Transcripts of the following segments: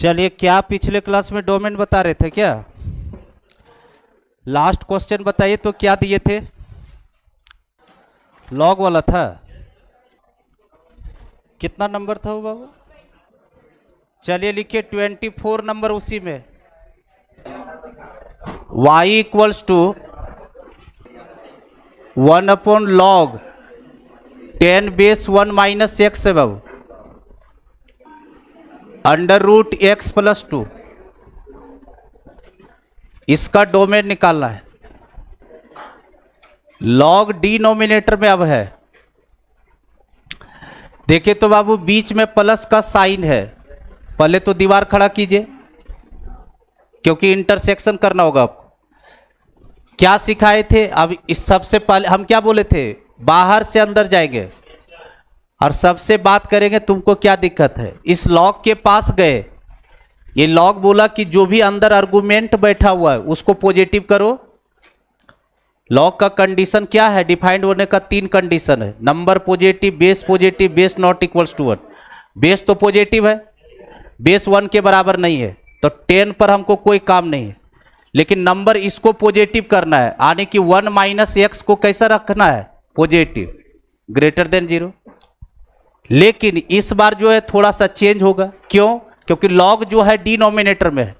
चलिए, क्या पिछले क्लास में डोमेन बता रहे थे क्या? लास्ट क्वेश्चन बताइए तो क्या दिए थे? लॉग वाला था। कितना नंबर था वो बाबू? चलिए लिखिए 24 नंबर उसी में। y equals to 1/log 10 base 1 minus x है बाबू, √x+2। इसका डोमेन निकालना है। लॉग डिनोमिनेटर में अब है। देखिए तो बाबू बीच में प्लस का साइन है। पहले तो दीवार खड़ा कीजिए क्योंकि इंटरसेक्शन करना होगा आपको। क्या सिखाए थे? अब इस सबसे पहले हम क्या बोले थे? बाहर से अंदर जाएंगे और सबसे बात करेंगे तुमको क्या दिक्कत है। इस लॉग के पास गए, ये लॉग बोला कि जो भी अंदर आर्गुमेंट बैठा हुआ है उसको पॉजिटिव करो। लॉग का कंडीशन क्या है? डिफाइंड होने का 3 कंडीशन है। Number positive, base not equals to 1। Base तो पॉजिटिव है, बेस 1 के बराबर नहीं है, तो 10 पर हमको कोई काम नहीं है। लेकिन नंबर इसको पॉजिटिव करना है, यानी कि 1 माइनस एक्स को कैसा रखना है? Positive, greater than 0। लेकिन इस बार जो है थोड़ा सा चेंज होगा। क्यों? क्योंकि लॉग जो है डिनोमिनेटर में है,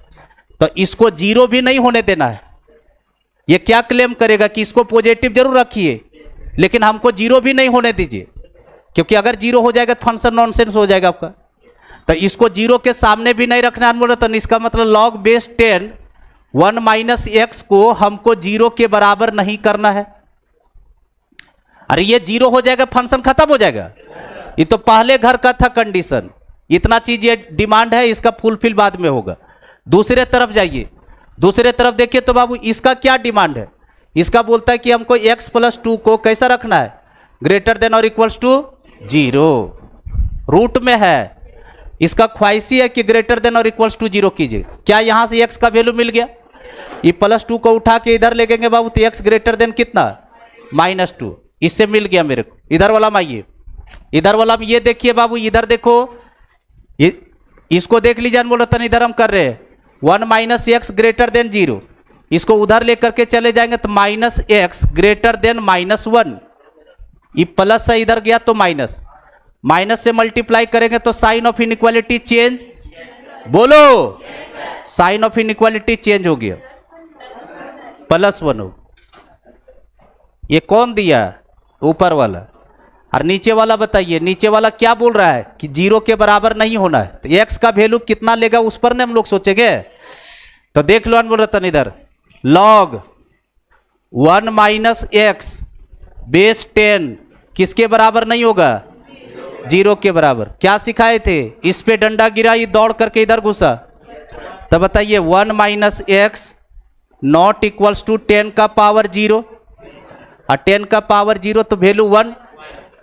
तो इसको 0 भी नहीं होने देना है। ये क्या क्लेम करेगा कि इसको पॉजिटिव जरूर रखिए लेकिन हमको 0 भी नहीं होने दीजिए, क्योंकि अगर 0 हो जाएगा तो फंक्शन नॉनसेंस हो जाएगा आपका। तो इसको 0 के सामने भी नहीं रखना है। तो इसका मतलब लॉग बेस 10 1 माइनस एक्स को हमको 0 के बराबर नहीं करना है। अरे ये 0 हो जाएगा, फंक्शन खत्म हो जाएगा। ये तो पहले घर का था कंडीशन। इतना चीज ये डिमांड है, इसका फुलफिल बाद में होगा। दूसरे तरफ जाइए, दूसरे तरफ देखिए तो बाबू इसका क्या डिमांड है? इसका बोलता है कि हमको x+2 को कैसा रखना है? ग्रेटर देन और इक्वल्स टू 0। रूट में है, इसका ख्वाहिशी है कि ग्रेटर देन और इक्वल्स टू 0 कीजिए। क्या यहां से x का वैल्यू मिल गया? ये +2 को उठा के इधर ले गएंगे बाबू, तो x ग्रेटर देन कितना? -2। इससे मिल गया मेरे को। इधर वाला में आइए, इधर वाला में ये देखिए बाबू, इधर देखो, इसको देख लीजिए। बोलता इधर हम कर रहे हैं 1 माइनस एक्स ग्रेटर देन 0। इसको उधर लेकर के चले जाएंगे तो -x ग्रेटर देन -1। ये प्लस से इधर गया तो माइनस, माइनस से मल्टीप्लाई करेंगे तो साइन ऑफ इनइक्वालिटी चेंज। बोलो, साइन ऑफ इनइक्वालिटी चेंज हो गया, +1 हो। ये कौन दिया? ऊपर वाला। और नीचे वाला बताइए, नीचे वाला क्या बोल रहा है कि 0 के बराबर नहीं होना है। तो x का वैल्यू कितना लेगा उस पर ना हम लोग सोचेंगे। तो देख लो बोल रहा था इधर, log 1 माइनस एक्स बेस 10 किसके बराबर नहीं होगा? 0 के बराबर। क्या सिखाए थे? इस पे डंडा गिरा, ये दौड़ करके इधर घुसा। तो बताइए 1 minus x not equals to 10 का पावर 0, और 10 का पावर 0 तो वैल्यू 1।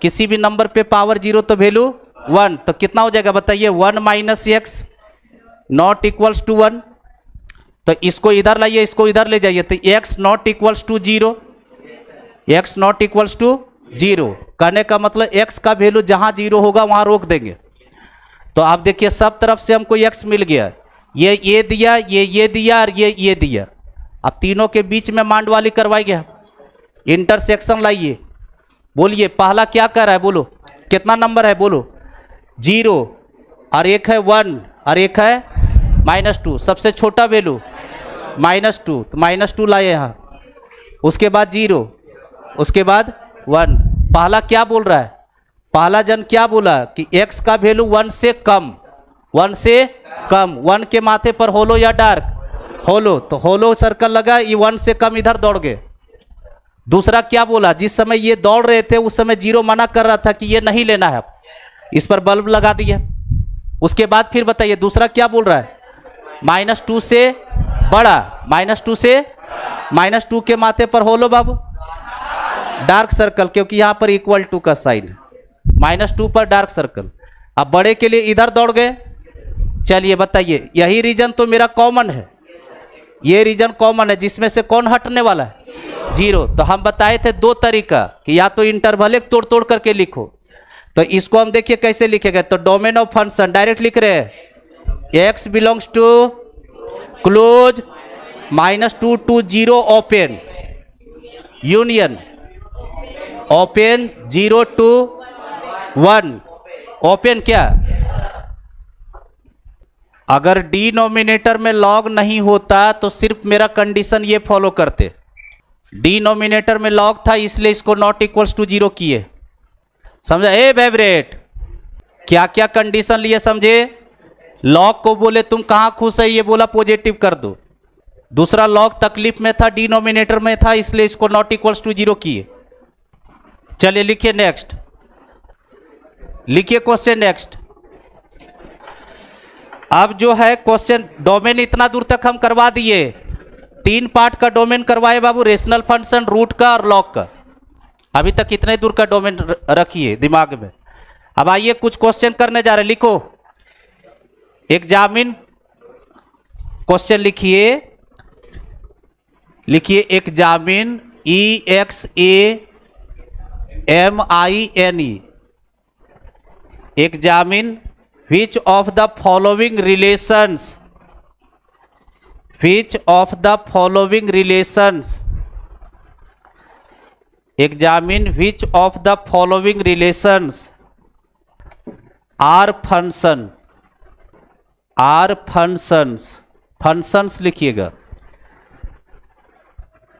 किसी भी नंबर पे पावर 0 तो वैल्यू 1। तो कितना हो जाएगा बताइए? 1 minus x not equals to 1। तो इसको इधर लाइए, इसको इधर ले जाइए, तो x not equals to 0, x not equals to 0 कहने का मतलब x का वैल्यू जहां 0 होगा वहां रोक देंगे। तो आप देखिए सब तरफ से हमको x मिल गया। ये दिया, ये दिया और ये दिया। अब तीनों के बीच में मांड वाली करवाएंगे, इंटरसेक्शन लाइए। बोलिए पहला क्या कर रहा है? बोलो कितना नंबर है? बोलो 0, और एक है 1 और एक है -2। सबसे छोटा वैल्यू -2, तो -2 लाए यहाँ। उसके बाद 0, उसके बाद 1। पहला क्या बोल रहा है? पहला जन क्या बोला कि x का वैल्यू 1 से कम, 1 से कम। 1 के माथे पर होलो या डार्क? होलो। तो होलो सर्कल लगा, ये 1 से कम इधर दौड़ गए। दूसरा क्या बोला? जिस समय ये दौड़ रहे थे उस समय 0 मना कर रहा था कि ये नहीं लेना है, इस पर बल्ब लगा दिया। उसके बाद फिर बताइए दूसरा क्या बोल रहा है? -2 से बड़ा, -2 से -2 के माथे पर होलो बाबू, डार्क सर्कल, क्योंकि यहां पर इक्वल टू का साइन है। -2 पर डार्क सर्कल। अब बड़े के लिए इधर दौड़ गए। चलिए बताइए, यही रीजन तो मेरा कॉमन है, ये रीजन कॉमन है, जिसमें से कौन हटने वाला है? 0। तो हम बताए थे 2 तरीका कि या तो इंटरवल एक तोड़ तोड़ करके लिखो, तो इसको हम देखिए कैसे लिखेंगे। तो डोमेन ऑफ फंक्शन डायरेक्ट लिख रहे हैं, x belongs to close -2 to 0 open union open 0 to 1 open क्या? अगर डिनोमिनेटर में लॉग नहीं होता तो सिर्फ मेरा कंडीशन ये फॉलो करते, डिनोमिनेटर में लॉग था इसलिए इसको नॉट इक्वल्स टू 0 किए। समझा? ए बेवरेट, क्या क्या कंडीशन लिए समझे? लॉग को बोले तुम कहां खुश है, ये बोला पॉजिटिव कर दो। दूसरा लॉग तकलीफ में था, डिनोमिनेटर में था, इसलिए इसको नॉट इक्वल्स टू 0 किए। चलिए लिखिए नेक्स्ट, लिखिए क्वेश्चन नेक्स्ट। अब जो है क्वेश्चन डोमेन इतना दूर तक हम करवा दिए, 3 पार्ट का डोमेन करवाए बाबू, रेशनल फंक्शन, रूट का और लॉग का। अभी तक इतने दूर का डोमेन रखिए दिमाग में। अब आइए कुछ क्वेश्चन करने जा रहे, लिखो एग्जामिन, क्वेश्चन लिखिए, लिखिए examine EXAMINE, examine which of the following relations, which of the following relations, examine which of the following relations are function, are functions, functions लिखिएगा,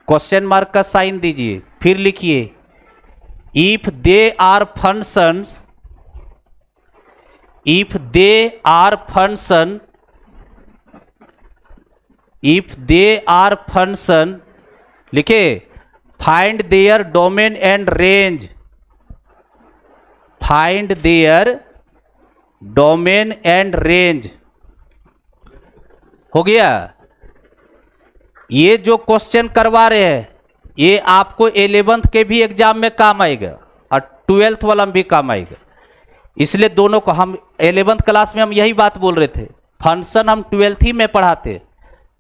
क्वेश्चन मार्क का साइन दीजिए, फिर लिखिए if they are functions, if they are function, if they are function, लिखे find their domain and range, find their domain and range। हो गया? ये जो क्वेश्चन करवा रहे हैं ये आपको 11th के भी एग्जाम में काम आएगा और 12th वाला में भी काम आएगा, इसलिए दोनों को हम 11th क्लास में हम यही बात बोल रहे थे, फंक्शन हम 12th ही में पढ़ाते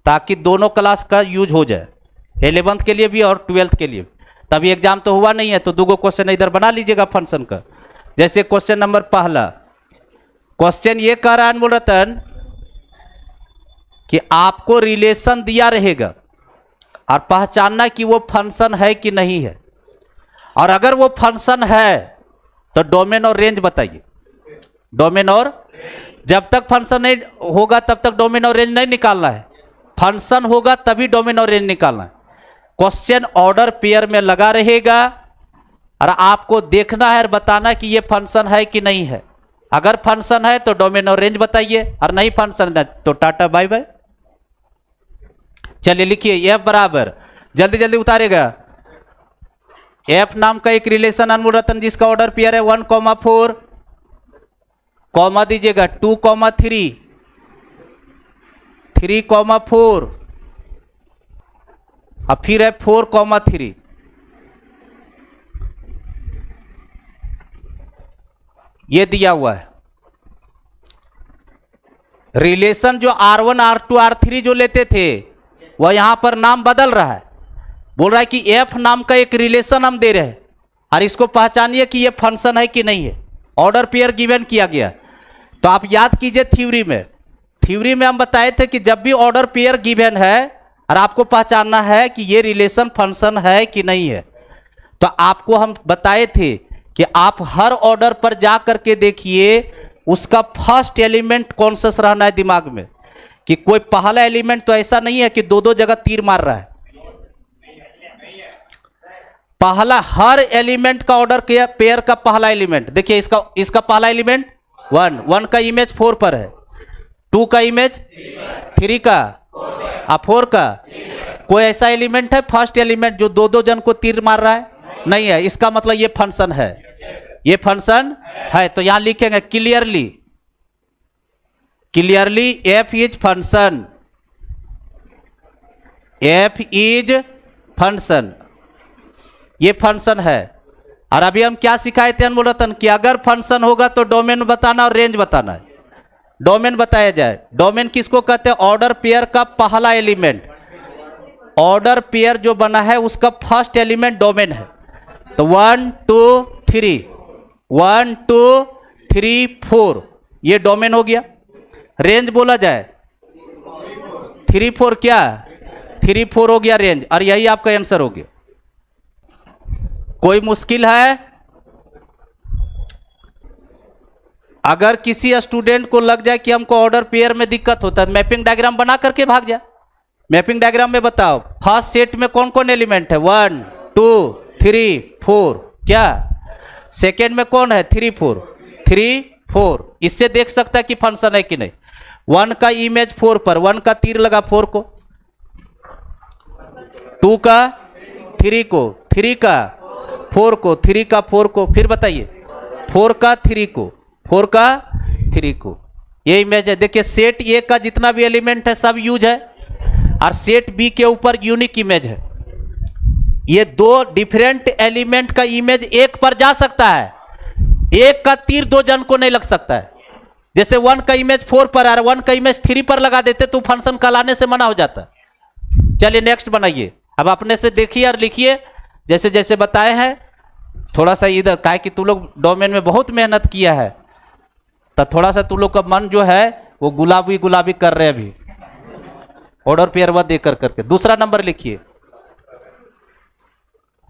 ताकि दोनों क्लास का यूज हो जाए, 11th के लिए भी और 12th के लिए। तभी एग्जाम तो हुआ नहीं है तो 2 क्वेश्चन इधर बना लीजिएगा फंक्शन का। जैसे क्वेश्चन नंबर पहला, क्वेश्चन ये कह रहा है अनमोल रतन कि आपको रिलेशन दिया रहेगा और पहचानना कि वो फंक्शन है कि नहीं है, और अगर वो फंक्शन है तो डोमेन और रेंज बताइए। डोमेन और, जब तक फंक्शन नहीं होगा तब तक डोमेन और रेंज नहीं निकालना है, फंक्शन होगा तभी डोमेन और रेंज निकालना है। क्वेश्चन ऑर्डर पेयर में लगा रहेगा और आपको देखना है और बताना कि ये फंक्शन है कि नहीं है। अगर फंक्शन है तो डोमेन और रेंज बताइए, और नहीं फंक्शन है तो टाटा बाय बाय। चलिए लिखिए एफ बराबर, जल्दी जल्दी उतारेगा, एफ नाम का एक रिलेशन अनमोल रतन जिसका ऑर्डर पेयर है 1,4, कॉमा दीजिएगा 2,3, 3,4 अब फिर है 4,3। ये दिया हुआ है रिलेशन। जो R1 R2 R3 जो लेते थे वह यहां पर नाम बदल रहा है, बोल रहा है कि एफ नाम का एक रिलेशन हम दे रहे हैं और इसको पहचानिए कि ये फंक्शन है कि नहीं है। ऑर्डर पेयर गिवन किया गया, तो आप याद कीजिए थ्योरी में हम बताए थे कि जब भी ऑर्डर पेयर गिवन है और आपको पहचानना है कि ये रिलेशन फंक्शन है कि नहीं है, तो आपको हम बताए थे कि आप हर ऑर्डर पर जा करके देखिए उसका फर्स्ट एलिमेंट कॉन्शियस रहना है दिमाग में, कि कोई पहला एलिमेंट तो ऐसा नहीं है कि 2 जगह तीर मार रहा है। पहला हर एलिमेंट का ऑर्डर पेयर का पहला एलिमेंट देखिए, इसका पहला एलिमेंट 1 का इमेज 4 पर है, 2 का इमेज 3 का और 4 का। कोई ऐसा एलिमेंट है फर्स्ट एलिमेंट जो 2 जन को तीर मार रहा है? नहीं है। इसका मतलब ये फंक्शन है, ये फंक्शन है। तो यहां लिखेंगे clearly F is function, F is function, ये फंक्शन है। और अभी हम क्या सिखाए थे अनमोल रतन कि अगर फंक्शन होगा तो डोमेन बताना और रेंज बताना है। डोमेन बताया जाए, डोमेन किसको कहते हैं? ऑर्डर पेयर का पहला एलिमेंट, ऑर्डर पेयर जो बना है उसका फर्स्ट एलिमेंट डोमेन है। तो 1 2 3 1 2 3 4 ये डोमेन हो गया। रेंज बोला जाए 3 4 क्या 3 4 हो गया रेंज, और यही आपका आंसर हो गया। कोई मुश्किल है? अगर किसी स्टूडेंट को लग जाए कि हमको ऑर्डर पेयर में दिक्कत होता है, मैपिंग डायग्राम बना करके भाग जाए। मैपिंग डायग्राम में बताओ फर्स्ट सेट में कौन कौन एलिमेंट है, 1 2 3 4 क्या, सेकेंड में कौन है 3 4, इससे देख सकता है कि फंक्शन है कि नहीं। 1 का इमेज 4 पर, 1 का तीर लगा 4 को, 2 का 3 को, 3 का 4 को, 3 का 4 को, फिर बताइए 4 का 3 को, 4 का 3 को, ये इमेज है। देखिए सेट ए का जितना भी एलिमेंट है सब यूज है, और सेट बी के ऊपर यूनिक इमेज है। ये दो डिफरेंट एलिमेंट का इमेज एक पर जा सकता है, एक का तीर दो जन को नहीं लग सकता है। जैसे 1 का इमेज 4 पर आ रहा है, 1 का इमेज 3 पर लगा देते तो फंक्शन कहलाने से मना हो जाता है। चलिए नेक्स्ट बनाइए, अब अपने से देखिए और लिखिए जैसे जैसे बताए हैं। थोड़ा सा इधर काहे कि तू लोग डोमेन में बहुत मेहनत किया है, तो थोड़ा सा तू लोग का मन जो है वो गुलाबी गुलाबी कर रहे हैं अभी, ऑर्डर पेयर व देकर करके। दूसरा नंबर लिखिए,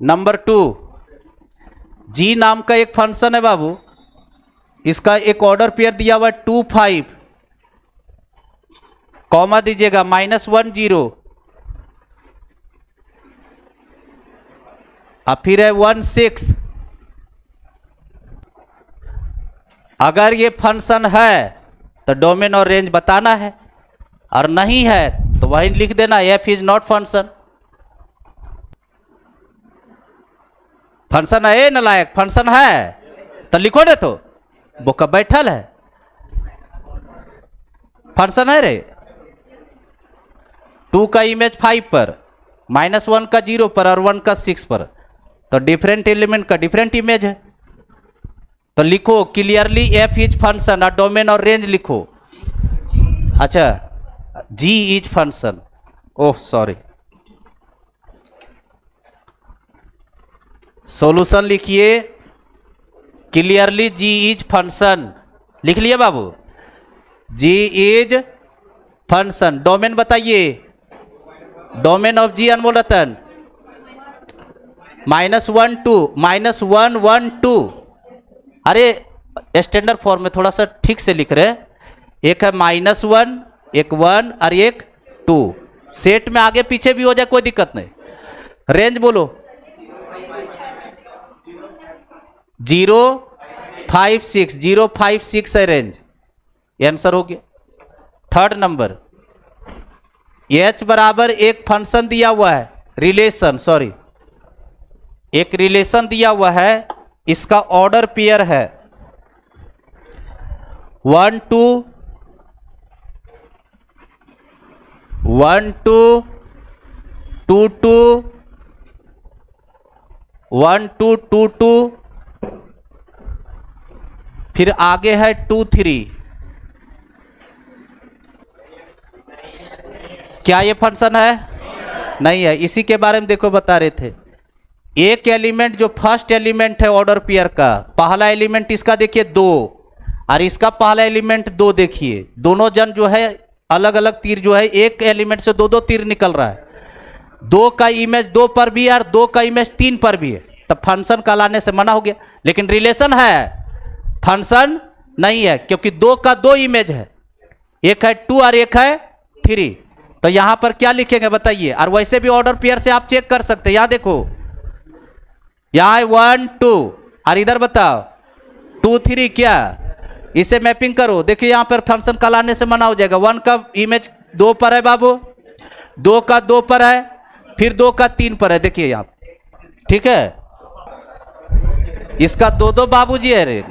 नंबर 2, जी नाम का एक फंक्शन है बाबू, इसका एक ऑर्डर पेयर दिया हुआ 2 5, कॉमा दीजिएगा -1 0, अब फिर है 1 6। अगर ये फंक्शन है तो डोमेन और रेंज बताना है, और नहीं है तो वही लिख देना F is not function. Function है नालायक, फंक्शन है तो लिखो ना, तो बोका बैठल है, फंक्शन है रे। 2 का इमेज 5 पर, -1 का 0 पर और 1 का 6 पर, तो डिफरेंट एलिमेंट का डिफरेंट इमेज है। तो लिखो क्लियरली एफ इज फंक्शन, और डोमेन और रेंज लिखो। अच्छा G is function, oh sorry, solution लिखिए क्लियरली जी इज फंक्शन, लिख लिया बाबू, जी इज फंक्शन। डोमेन बताइए, डोमेन ऑफ जी अनमोल रतन -1 2, -1 1 2। अरे स्टैंडर्ड फॉर्म में थोड़ा सा ठीक से लिख रहे, एक है -1, एक 1 और एक 2। सेट में आगे पीछे भी हो जाए कोई दिक्कत नहीं। रेंज बोलो 0 5 6, 0 5 6 है रेंज, आंसर हो गया। थर्ड नंबर, एच बराबर एक फंक्शन दिया हुआ है, रिलेशन, सॉरी एक रिलेशन दिया हुआ है, इसका ऑर्डर पेयर है 1 2 1 2 2 2 1 2 2 2, फिर आगे है 2 3। क्या ये फंक्शन है? नहीं है। इसी के बारे में देखो बता रहे थे, एक एलिमेंट जो फर्स्ट एलिमेंट है ऑर्डर पेयर का, पहला एलिमेंट इसका देखिए 2 और इसका पहला एलिमेंट 2, देखिए दोनों जन जो है अलग अलग तीर जो है, एक एलिमेंट से 2 तीर निकल रहा है। 2 का इमेज 2 पर भी है और 2 का इमेज 3 पर भी है, तब फंक्शन कहलाने से मना हो गया। लेकिन रिलेशन है, फंक्शन नहीं है, क्योंकि 2 का 2 इमेज है, एक है 2 और एक है 3। तो यहां पर क्या लिखेंगे बताइए? और वैसे भी ऑर्डर पेयर से आप चेक कर सकते हैं, यहां देखो, यहां है 1 2 और इधर बताओ 2 3, क्या इसे मैपिंग करो, देखिए यहां पर फंक्शन कहलाने से मना हो जाएगा। 1 का इमेज 2 पर है बाबू, 2 का 2 पर है, फिर 2 का 3 पर है, देखिए यहां, ठीक है। इसका 2 बाबूजी है रे,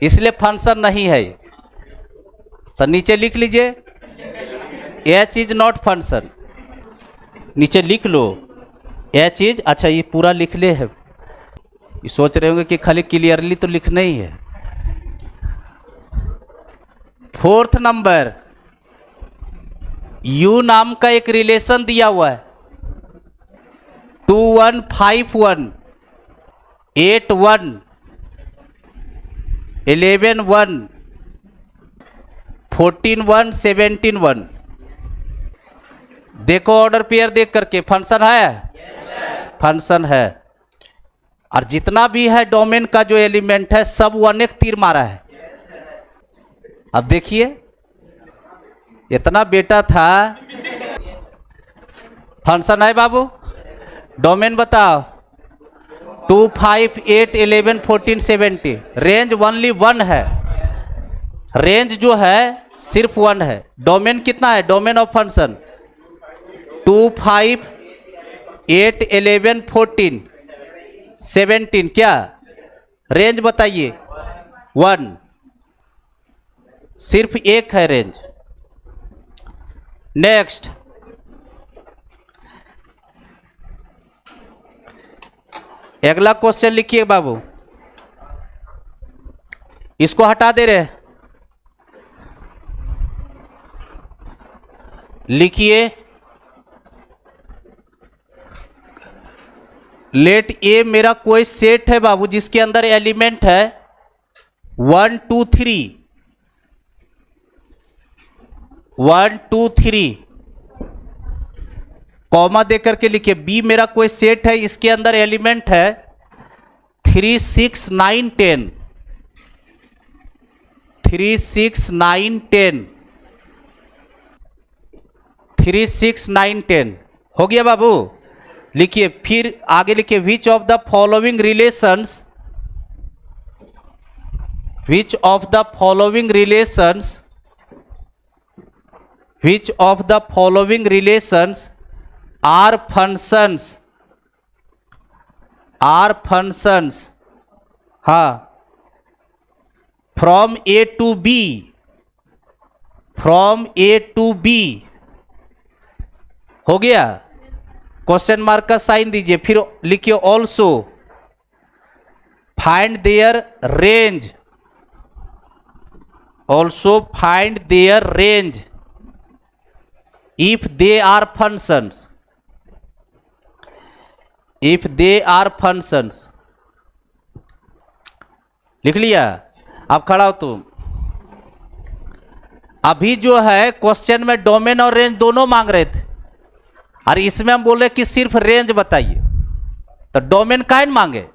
इसलिए फंक्शन नहीं है। तो नीचे लिख लीजिए एच इज नॉट फंक्शन, नीचे लिख लो एच इज। अच्छा ये पूरा लिख ले है, ये सोच रहे होंगे कि खाली क्लियरली तो लिखना ही है। फोर्थ नंबर, यू नाम का एक रिलेशन दिया हुआ है 2 1 5 1 8 1 11 1 14 1 17 1। देखो ऑर्डर पेयर देख करके, फंक्शन है, फंक्शन है। और जितना भी है डोमेन का जो एलिमेंट है सब 1 1 तीर मारा है। अब देखिए इतना बेटा था, फंक्शन है बाबू, डोमेन बताओ 2 5 8 11 14 17। रेंज ओनली 1 है, रेंज जो है सिर्फ 1 है। डोमेन कितना है, डोमेन ऑफ फंक्शन 2 5 8 11 14 17। क्या रेंज बताइए, 1, सिर्फ एक है रेंज। नेक्स्ट, अगला क्वेश्चन लिखिए बाबू, इसको हटा दे रहे, लिखिए लेट ए मेरा कोई सेट है बाबू जिसके अंदर एलिमेंट है 1 2 3, 1 2 3, कॉमा देकर के लिखिए। बी मेरा कोई सेट है, इसके अंदर एलिमेंट है 3 6 9 10, 3 6 9 10, 3 6 9 10 हो गया बाबू। लिखिए फिर आगे लिखिए, which of the following relations, which of the following relations, which of the following relations are functions, are functions, हाँ, from A to B, from A to B. हो गया, क्वेश्चन मार्क का साइन दीजिए। फिर लिखिए also find their range, also find their range if they are functions, if they are functions. लिख लिया? अब खड़ा हो तुम। अभी जो है क्वेश्चन में डोमेन और रेंज दोनों मांग रहे थे, और इसमें हम बोल रहे कि सिर्फ रेंज बताइए, तो डोमेन काहे मांगे?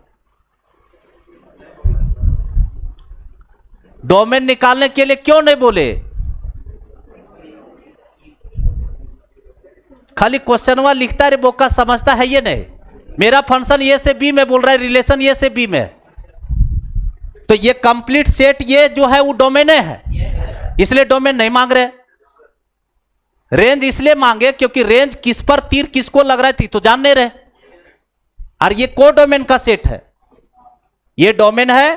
डोमेन निकालने के लिए क्यों नहीं बोले? खाली क्वेश्चनवा लिखता है, बोका समझता है ये नहीं। मेरा फंक्शन ए से बी में बोल रहा है, रिलेशन ए से बी में, तो ये कंप्लीट सेट ये जो है वो डोमेन है, इसलिए डोमेन नहीं मांग रहे। रेंज इसलिए मांगे क्योंकि रेंज किस पर तीर किसको लग रहा थी तो जान नहीं रहे। और ये को डोमेन का सेट है, ये डोमेन है,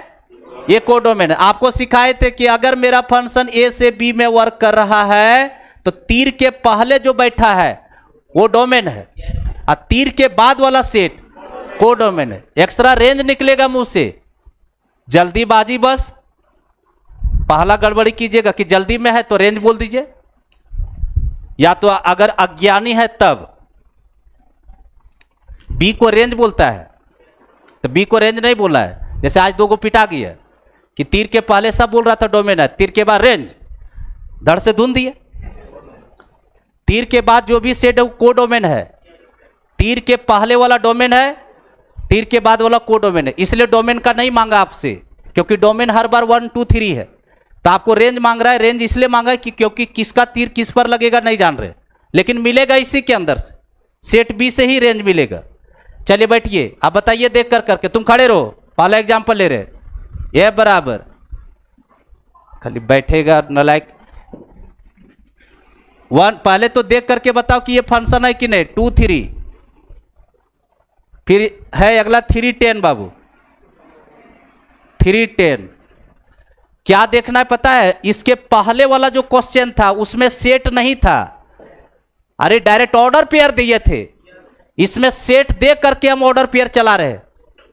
ये को डोमेन है। आपको सिखाए थे कि अगर मेरा फंक्शन ए से बी में वर्क कर रहा है तो तीर के पहले जो बैठा है वो डोमेन है, और तीर के बाद वाला सेट को डोमेन है। एक्स्ट्रा रेंज निकलेगा मुंह से, जल्दीबाजी बस पहला गड़बड़ी कीजिएगा कि जल्दी में है तो रेंज बोल दीजिए, या तो अगर अज्ञानी है तब बी को रेंज बोलता है तो बी को रेंज नहीं बोला है। जैसे आज 2 को पिटा गया कि तीर के पहले सब बोल रहा था डोमेन है, तीर के बाद रेंज, धड़ से धुन दिए। तीर के बाद जो भी सेट है वो को डोमेन है, तीर के पहले वाला डोमेन है, तीर के बाद वाला को डोमेन है। इसलिए डोमेन का नहीं मांगा आपसे, क्योंकि डोमेन हर बार 1 2 3 है। तो आपको रेंज मांग रहा है, रेंज इसलिए मांगा है कि क्योंकि किसका तीर किस पर लगेगा नहीं जान रहे, लेकिन मिलेगा इसी के अंदर से, सेट बी से ही रेंज मिलेगा। चलिए बैठिए, आप बताइए देख कर करके, तुम खड़े रहो, पहला एग्जाम्पल ले रहे। ए बराबर, खाली बैठेगा नलायक। 1 पहले तो देख करके बताओ कि ये फंक्शन है कि नहीं। 2 3, फिर है अगला 3 10 बाबू, 3 10। क्या देखना है पता है? इसके पहले वाला जो क्वेश्चन था उसमें सेट नहीं था, अरे डायरेक्ट ऑर्डर पेयर दिए थे। इसमें सेट दे करके हम ऑर्डर पेयर चला रहे हैं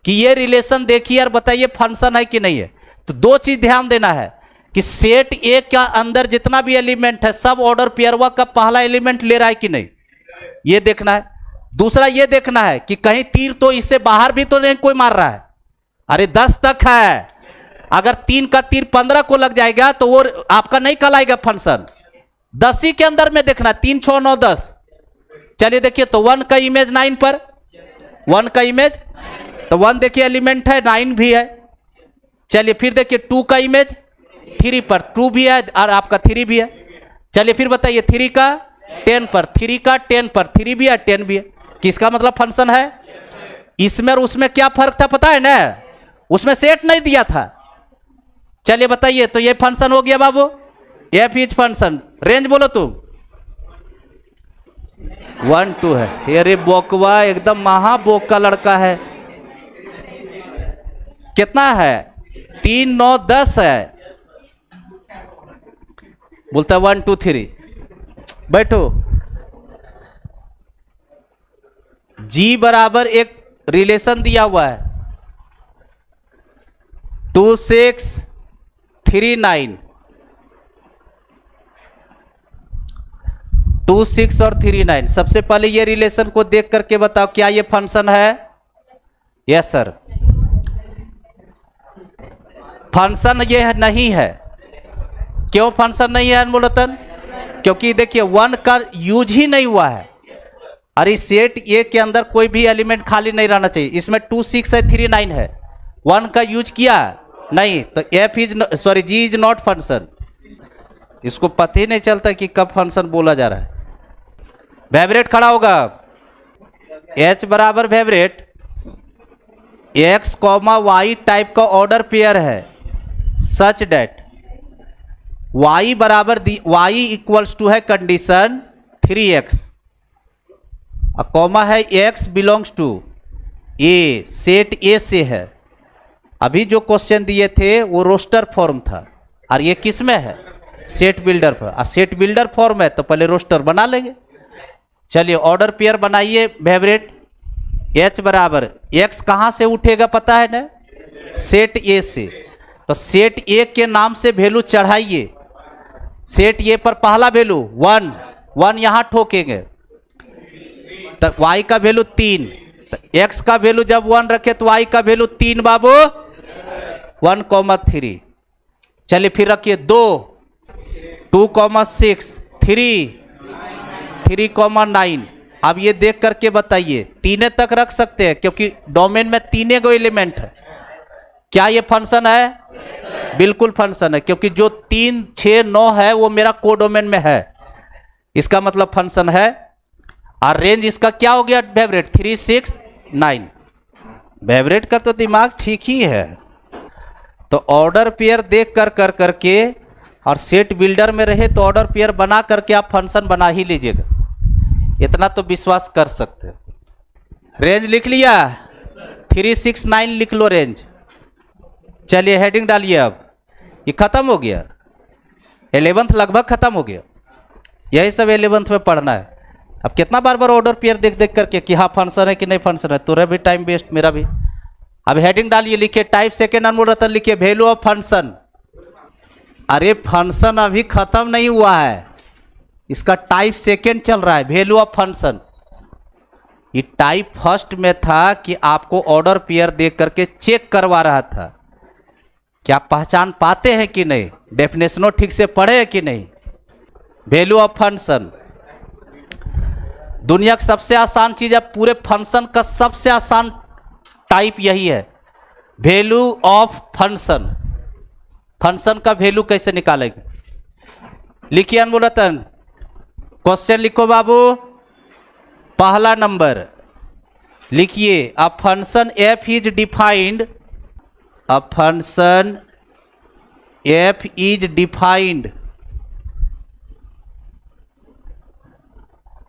कि ये रिलेशन देखिए और बताइए फंक्शन है कि नहीं है। तो 2 चीज ध्यान देना है कि सेट ए का अंदर जितना भी एलिमेंट है सब ऑर्डर पेयरवा का पहला एलिमेंट ले रहा है कि नहीं, ये देखना है। दूसरा ये देखना है कि कहीं तीर तो इससे बाहर भी तो नहीं कोई मार रहा है। अरे 10 तक है, अगर 3 का तीर 15 को लग जाएगा तो वो आपका नहीं कहलाएगा फंक्शन। 10 ही के अंदर में देखना, 3 6 9 10। चलिए देखिए, तो 1 का इमेज 9 पर, 1 का इमेज, तो 1 देखिए एलिमेंट है, 9 भी है। चलिए फिर देखिए 2 का इमेज 3 पर, 2 भी है और आपका 3 भी है। चलिए फिर बताइए 3 का 10 पर, 3 का 10 पर, 3 भी है 10 भी है। किसका मतलब फंक्शन है? इसमें और उसमें क्या फर्क था पता है ना? उसमें सेट नहीं दिया था। चलिए बताइए, तो ये फंक्शन हो गया बाबू, एफ इज फंक्शन। रेंज बोलो तुम। 1 2 है। अरे बोकवा, एकदम महाबोक का लड़का है। कितना है? 3 9 10 है। बोलता 1 2 3। बैठो। जी बराबर एक रिलेशन दिया हुआ है, 2 6 3 9, 2 6 और 3 9। सबसे पहले ये रिलेशन को देख करके बताओ, क्या ये फंक्शन है? Yes sir. फंक्शन ये नहीं है। क्यों फंक्शन नहीं है अनमोलतन? क्योंकि देखिए 1 का यूज ही नहीं हुआ है। अरे सेट ए के अंदर कोई भी एलिमेंट खाली नहीं रहना चाहिए। इसमें 2 6 है, 3 9 है, 1 का यूज किया नहीं, तो F is sorry G is not function. इसको पता ही नहीं चलता कि कब फंक्शन बोला जा रहा है। वेवरेट खड़ा होगा। एच बराबर वेवरेट एक्स कॉमा वाई टाइप का ऑर्डर पेयर है, सच डेट वाई बराबर वाई इक्वल्स टू है कंडीशन 3x, कॉमा है x belongs to A, set A से है। अभी जो क्वेश्चन दिए थे वो रोस्टर फॉर्म था, और ये किस में है? सेट बिल्डर पर। और सेट बिल्डर फॉर्म है तो पहले रोस्टर बना लेंगे। चलिए ऑर्डर पेयर बनाइए। वेवरेट h बराबर x कहां से उठेगा पता है ना? सेट ए से। तो सेट ए के नाम से वैल्यू चढ़ाइए। सेट ए पर पहला वैल्यू 1 1 यहां ठोकेंगे, तो y का वैल्यू 3, तो x का वैल्यू जब 1 रखे तो y का वैल्यू 3 बाबू, 1 3। चलिए फिर रखिए 2 2 6 3 9। अब ये देख करके बताइए, 3 तक रख सकते हैं क्योंकि डोमेन में 3 गो एलिमेंट है। क्या ये फंक्शन है? बिल्कुल फंक्शन है, क्योंकि जो 3 6 9 है वो मेरा कोडोमेन में है, इसका मतलब फंक्शन है। और रेंज इसका क्या हो गया वेवरेट? 3 6 9। वेवरेट का तो दिमाग ठीक ही है। तो ऑर्डर पेयर देख कर करके और सेट बिल्डर में रहे तो ऑर्डर पेयर बना करके आप फंक्शन बना ही लीजिएगा, इतना तो विश्वास कर सकते हैं। रेंज लिख लिया? 3 6 9 लिख लो रेंज। चलिए हेडिंग डालिए। अब ये खत्म हो गया, 11th लगभग खत्म हो गया। यही सब 11th में पढ़ना है। अब कितना बार बार ऑर्डर पेयर देख देख करके कि हाँ फंक्शन है कि नहीं फंक्शन है, तुरा भी टाइम वेस्ट, मेरा भी। अब हेडिंग डालिए, लिखिए टाइप सेकेंड अनमोल, लिखिए वैल्यू ऑफ फंक्शन। अरे फंक्शन अभी खत्म नहीं हुआ है, इसका टाइप सेकेंड चल रहा है। वैल्यू ऑफ फंक्शन ये टाइप फर्स्ट में था कि आपको ऑर्डर पेयर देख करके चेक करवा रहा था कि आप पहचान पाते हैं कि नहीं, डेफिनेशनों ठीक से पढ़े हैं कि नहीं। वैल्यू ऑफ फंक्शन दुनिया की सबसे आसान चीज है। पूरे फंक्शन का सबसे आसान टाइप यही है, वैल्यू ऑफ फंक्शन। फंक्शन का वैल्यू कैसे निकालेंगे? लिखिए अनमोलतन, क्वेश्चन लिखो बाबू। पहला नंबर लिखिए, a function F is defined, a function F is defined,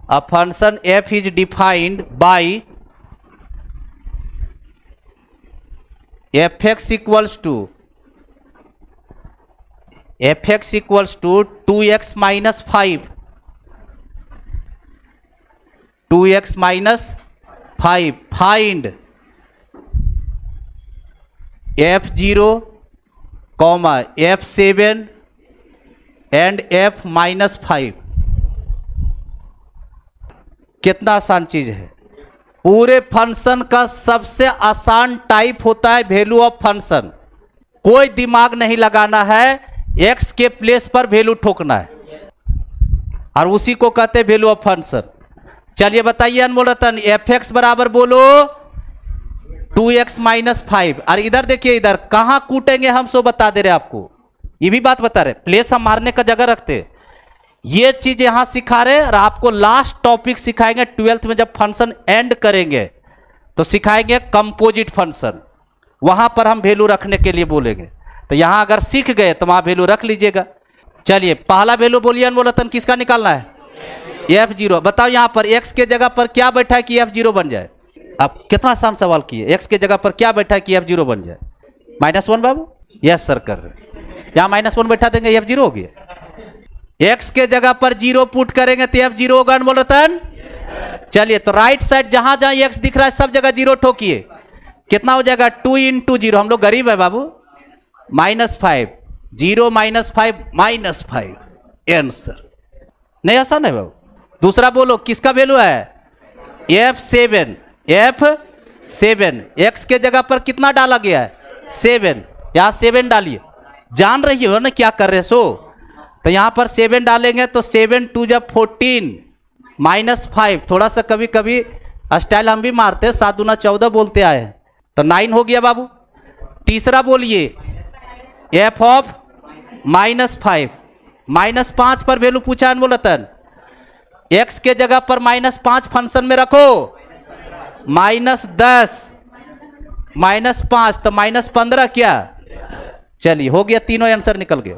a function f is defined by fx equals to 2x minus 5, 2x minus 5। find f0, f7 and f minus 5। कितना आसान चीज है। पूरे function का सबसे आसान type होता है वैल्यू ऑफ फंक्शन। कोई दिमाग नहीं लगाना है, एक्स के प्लेस पर वैल्यू ठोकना है और उसी को कहते हैं वैल्यू ऑफ फंक्शन। चलिए बताइए अनमोल रतन, एफ एक्स बराबर बोलो 2x माइनस 5। और इधर देखिए, इधर कहां कूटेंगे हम सो बता दे रहे आपको, ये भी बात बता रहे, प्लेस हम मारने का जगह रखते, ये चीज यहां सिखा रहे। और आपको लास्ट टॉपिक सिखाएंगे 12th में, जब फंक्शन एंड करेंगे तो सिखाएंगे कंपोजिट फंक्शन, वहां पर हम वैल्यू रखने के लिए बोलेंगे। तो यहां अगर सीख गए तो वहां वैल्यू रख लीजिएगा। चलिए पहला वैल्यू बोलिए अनमोल रतन, किसका निकालना है? f0। बताओ यहां पर x के जगह पर क्या बैठा है कि f0 बन जाए? अब कितना आसान सवाल किए, x के जगह पर क्या बैठा है कि f0 बन जाए? -1 बाबू, यस सर कर रहे। यहां -1 बैठा देंगे, f0 हो गया। x के जगह पर 0 पुट करेंगे तो f0 होगा अनमोल रतन। चलिए तो राइट साइड जहां जहां x दिख रहा है सब जगह 0 ठोकिए, कितना हो जाएगा? 2 × 0, हम लोग गरीब है बाबू, -5, 0 -5 -5 आंसर। नहीं आसान है बाबू। दूसरा बोलो किसका वैल्यू है? f7। f7 x के जगह पर कितना डाला गया है? 7। यहां 7 डालिए, जान रही हो ना क्या कर रहे सो। तो यहां पर 7 डालेंगे तो 7 2 जब 14 -5, थोड़ा सा कभी कभी स्टाइल हम भी मारते हैं, 7 दूना 14 बोलते आए हैं, तो 9 हो गया बाबू। तीसरा बोलिए f ऑफ -5, -5 पर वैल्यू पूछा अनमोल रतन, x के जगह पर -5 फंक्शन में रखो, -10 -5 तो -15 क्या? चलिए हो गया, तीनों आंसर निकल गए।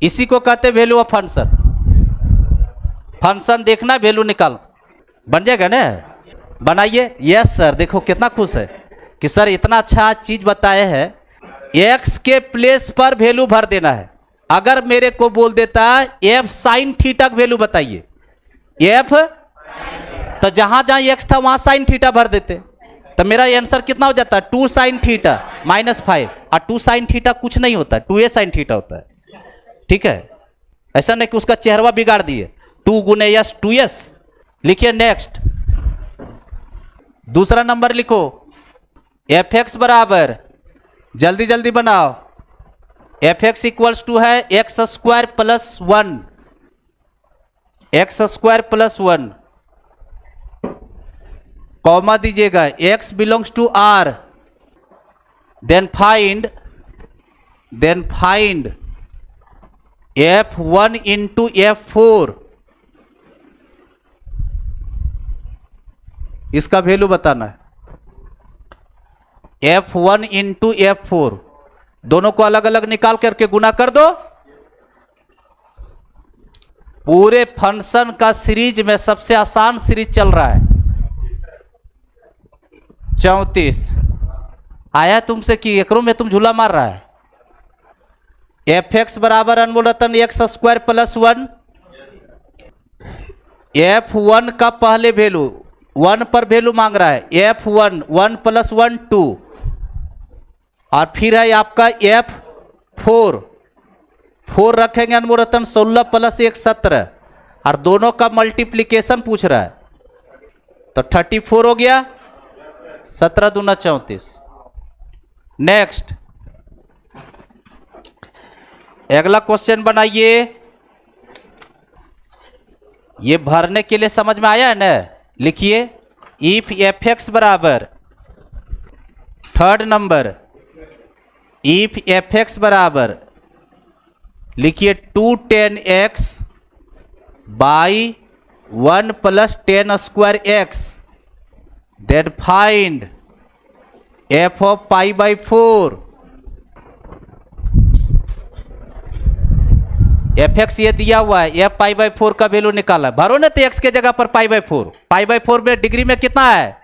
इसी को कहते वैल्यू ऑफ फंक्शन। फंक्शन देखना, वैल्यू निकाल, बन जाएगा ना? बनाइए। यस सर, देखो कितना खुश है कि सर इतना अच्छा चीज बताए हैं। x के प्लेस पर वैल्यू भर देना है। अगर मेरे को बोल देता f साइन थीटा वैल्यू बताइए, f तो जहां जहां x था वहां साइन थीटा भर देते, तो मेरा आंसर कितना हो जाता है? 2 साइन थीटा -5। और 2 साइन थीटा कुछ नहीं होता है, 2a साइन थीटा होता है। ठीक है, ऐसा नहीं कि उसका चेहरा बिगाड़ दिए, 2 × s 2s। लिखिए नेक्स्ट, दूसरा नंबर लिखो, एफ एक्स बराबर, जल्दी जल्दी बनाओ, एफ एक्स इक्वल्स टू है x² + 1, x² + 1, कॉमा दीजिएगा, x belongs to r, then find f1 × f4, इसका वैल्यू बताना है। f1 × f4, दोनों को अलग अलग निकाल करके गुना कर दो। पूरे फंक्शन का सीरीज में सबसे आसान सीरीज चल रहा है 34। आया तुमसे कि एकरों में तुम झूला मार रहा है। एफ एक्स बराबर अनमोल रतन x² + 1, f1 का पहले वैल्यू 1 पर वैल्यू मांग रहा है, f1 1 + 1 2, और फिर है आपका f4 रखेंगे अनमोल रतन 16 + 1 17, और दोनों का मल्टीप्लीकेशन पूछ रहा है, तो 34 हो गया, 17 दूना 34। नेक्स्ट अगला क्वेश्चन बनाइए। ये भरने के लिए समझ में आया है ना? लिखिए, इफ एफ एक्स बराबर, third number, if F X बराबर, लिखिए 210x by 1 + 10² x, then find f of π/4। F X ये दिया हुआ है, f π/4 का वैल्यू निकाला, भरो ना तो x के जगह पर π/4 में डिग्री में कितना है?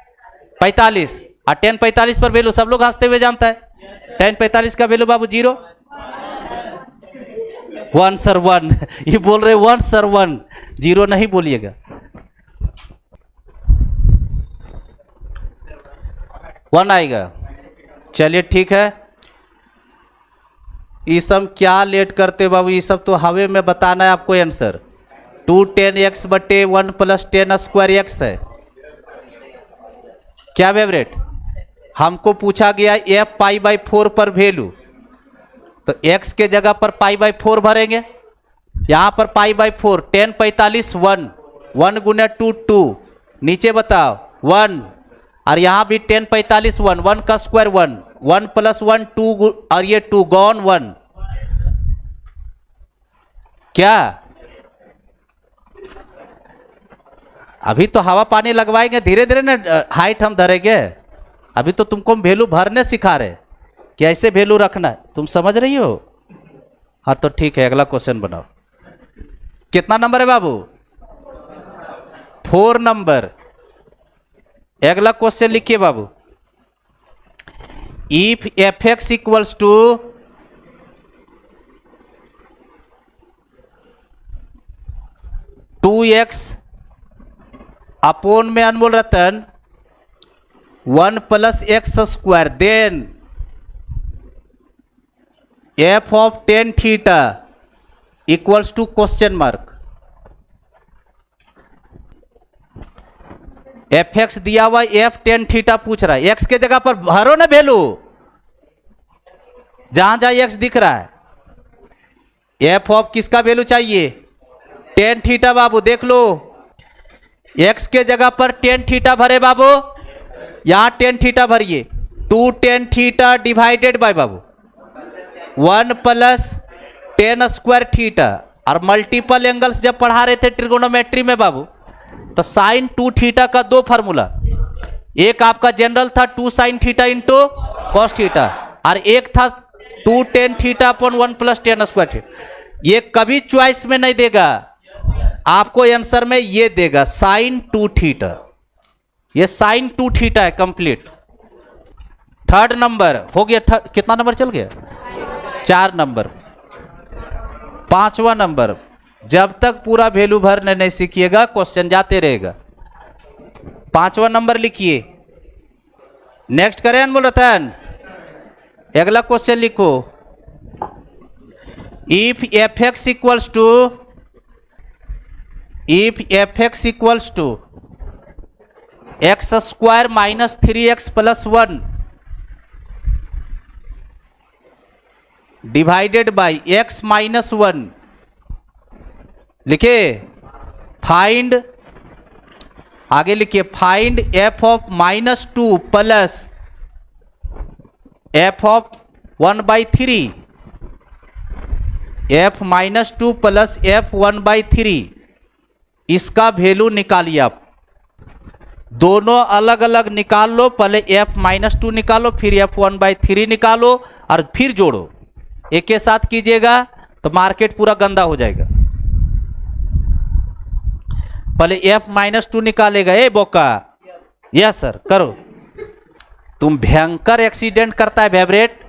45, और tan 45 पर वैल्यू सब लोग हंसते हुए जानता है, tan 45 का वैल्यू बाबू 0। 1 सर 1 ये बोल रहे 1 सर 1, 0 नहीं बोलिएगा। 1 आएगा। चलिए ठीक है, ये सब क्या लेट करते बाबू, ये सब तो हवे में बताना है आपको आंसर। 210x बटे 1 + 10² x है क्या फेवरेट? हमको पूछा गया एफ पाई बाई 4 पर वैल्यू, तो x के जगह पर पाई बाई 4 भरेंगे। यहां पर पाई बाई 4, 10 45 1, 1 गुना 2 2, नीचे बताओ 1, और यहां भी 10 45 1, 1 का स्क्वायर 1, 1 प्लस 1 2, और ये 2 गॉन 1, क्या अभी तो हवा पानी लगवाएंगे, धीरे धीरे ना हाइट हम धरेंगे। अभी तो तुमको हम वैल्यू भरने सिखा रहे कि ऐसे वैल्यू रखना है, तुम समझ रही हो? हाँ तो ठीक है, अगला क्वेश्चन बनाओ। कितना नंबर है बाबू? 4 नंबर। अगला क्वेश्चन लिखिए बाबू। If F x equals to 2x upon में अनमोल रतन 1 plus X square, then F of tan theta equals to question mark. F X दिया हुआ, एफ टेन थीटा पूछ रहा है, एक्स के जगह पर भरो ना वैल्यू, जहां जहां एक्स दिख रहा है। एफ ऑफ किसका वैल्यू चाहिए? टेन थीटा बाबू, देख लो एक्स के जगह पर टेन थीटा भरे बाबू, यहां टेन थीटा भरिए, 2 tan theta divided by Babu 1 plus ten square theta. और मल्टीपल एंगल्स जब पढ़ा रहे थे ट्रिगोनोमेट्री में बाबू, तो साइन 2 थीटा का 2 फार्मूला, एक आपका जनरल था 2 sine theta into cos theta, और एक था 2 tan theta upon 1 plus ten square theta. ये कभी चॉइस में नहीं देगा आपको, आंसर में ये देगा साइन 2 थीटा, ये साइन 2 थीटा है कंप्लीट। थर्ड नंबर हो गया, कितना नंबर चल गया? 4 नंबर। 5वां नंबर, जब तक पूरा वैल्यू भरने नहीं सीखिएगा क्वेश्चन जाते रहेगा। 5वां नंबर लिखिए। नेक्स्ट करें अनमोल रतन, अगला क्वेश्चन लिखो। If F x equals to, if F x equals to x square minus 3x plus 1 divided by x minus 1, लिखे फाइंड, आगे लिखिए find f of minus 2 plus f of 1/3, f minus 2 plus f 1/3, इसका value निकालिए आप। दोनों अलग अलग निकाल लो, पहले एफ माइनस 2 निकालो, फिर एफ 1/3 निकालो, और फिर जोड़ो। एक के साथ कीजिएगा तो मार्केट पूरा गंदा हो जाएगा। पहले एफ माइनस 2 निकालेगा, ए बोका, यस सर करो। तुम भयंकर एक्सीडेंट करता है फेवरेट,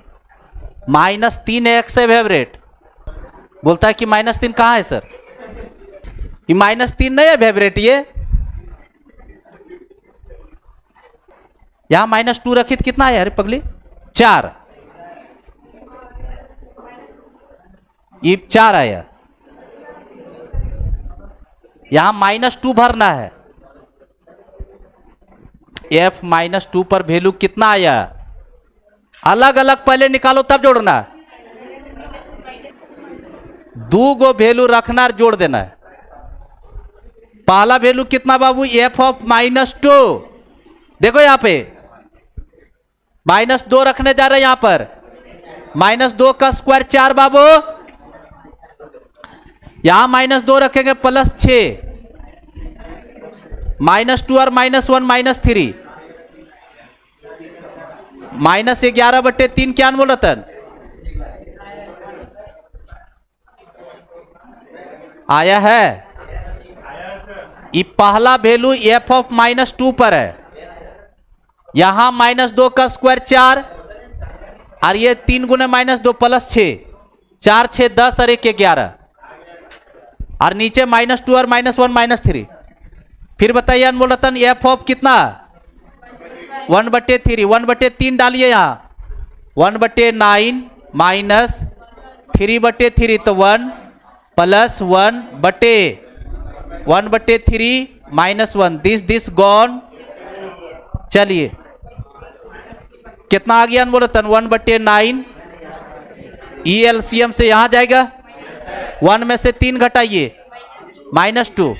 -3x है फेवरेट, बोलता है कि -3 कहाँ है सर? ये -3 नहीं है फेवरेट, ये यहां -2 रखी तो कितना है? अरे पगली 4, ये 4 आया, यहां -2 भरना है। f -2 पर वैल्यू कितना आया? अलग अलग पहले निकालो तब जोड़ना, 2 गो वैल्यू रखना और जोड़ देना है। पहला वैल्यू कितना बाबू? f ऑफ -2, देखो यहां पे -2 रखने जा रहे हैं, यहां पर -2 का स्क्वायर 4 बाबू, यहां -2 रखेंगे प्लस 6, -2 और -1 -3, -11/3 क्या बोल रहा था? आया है। ये पहला वैल्यू एफ ऑफ -2 पर है, यहां -2 का स्क्वायर 4, और ये 3 गुना -2 प्लस 6, 4 6 10 और 1 11, और नीचे -2 और -1 -3। फिर बताइए अनमोल रतन, एफ ऑफ कितना? 1/3, 1/3 डालिए यहां, 1/9 माइनस 3/3, तो 1 प्लस 1/3 -1, दिस गॉन। चलिए कितना आ गया अनमोल रतन? 1/9। ई एलसीएम से यहां जाएगा, 1 में से 3 घटाइए, -2।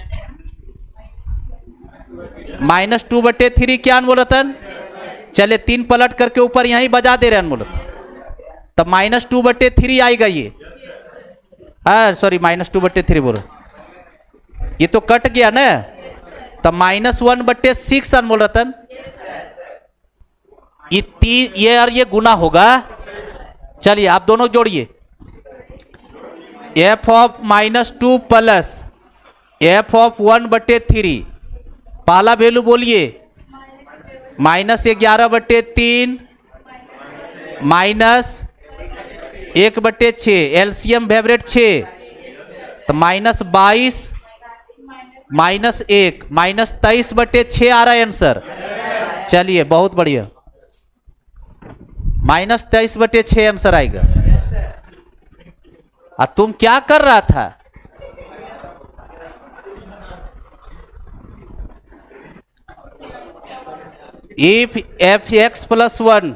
-2/3 क्या अनमोल रतन? चले 3 पलट करके ऊपर यहीं बजा दे रहे अनमोल रतन, तब -2/3 आएगा ये। सॉरी -2/3 बोलो, ये तो कट गया ना, तब -1/6 अनमोल रतन। ये और ये गुना होगा। चलिए आप दोनों जोड़िए, f of -2 plus f of 1/3, पहला वैल्यू बोलिए, -11/3 -1/6, एलसीएम फेवरेट 6, तो -22 -1 -23/6 आ रहा है आंसर। चलिए बहुत बढ़िया, -23/6 आंसर आएगा। तुम क्या कर रहा था? इफ fx + 1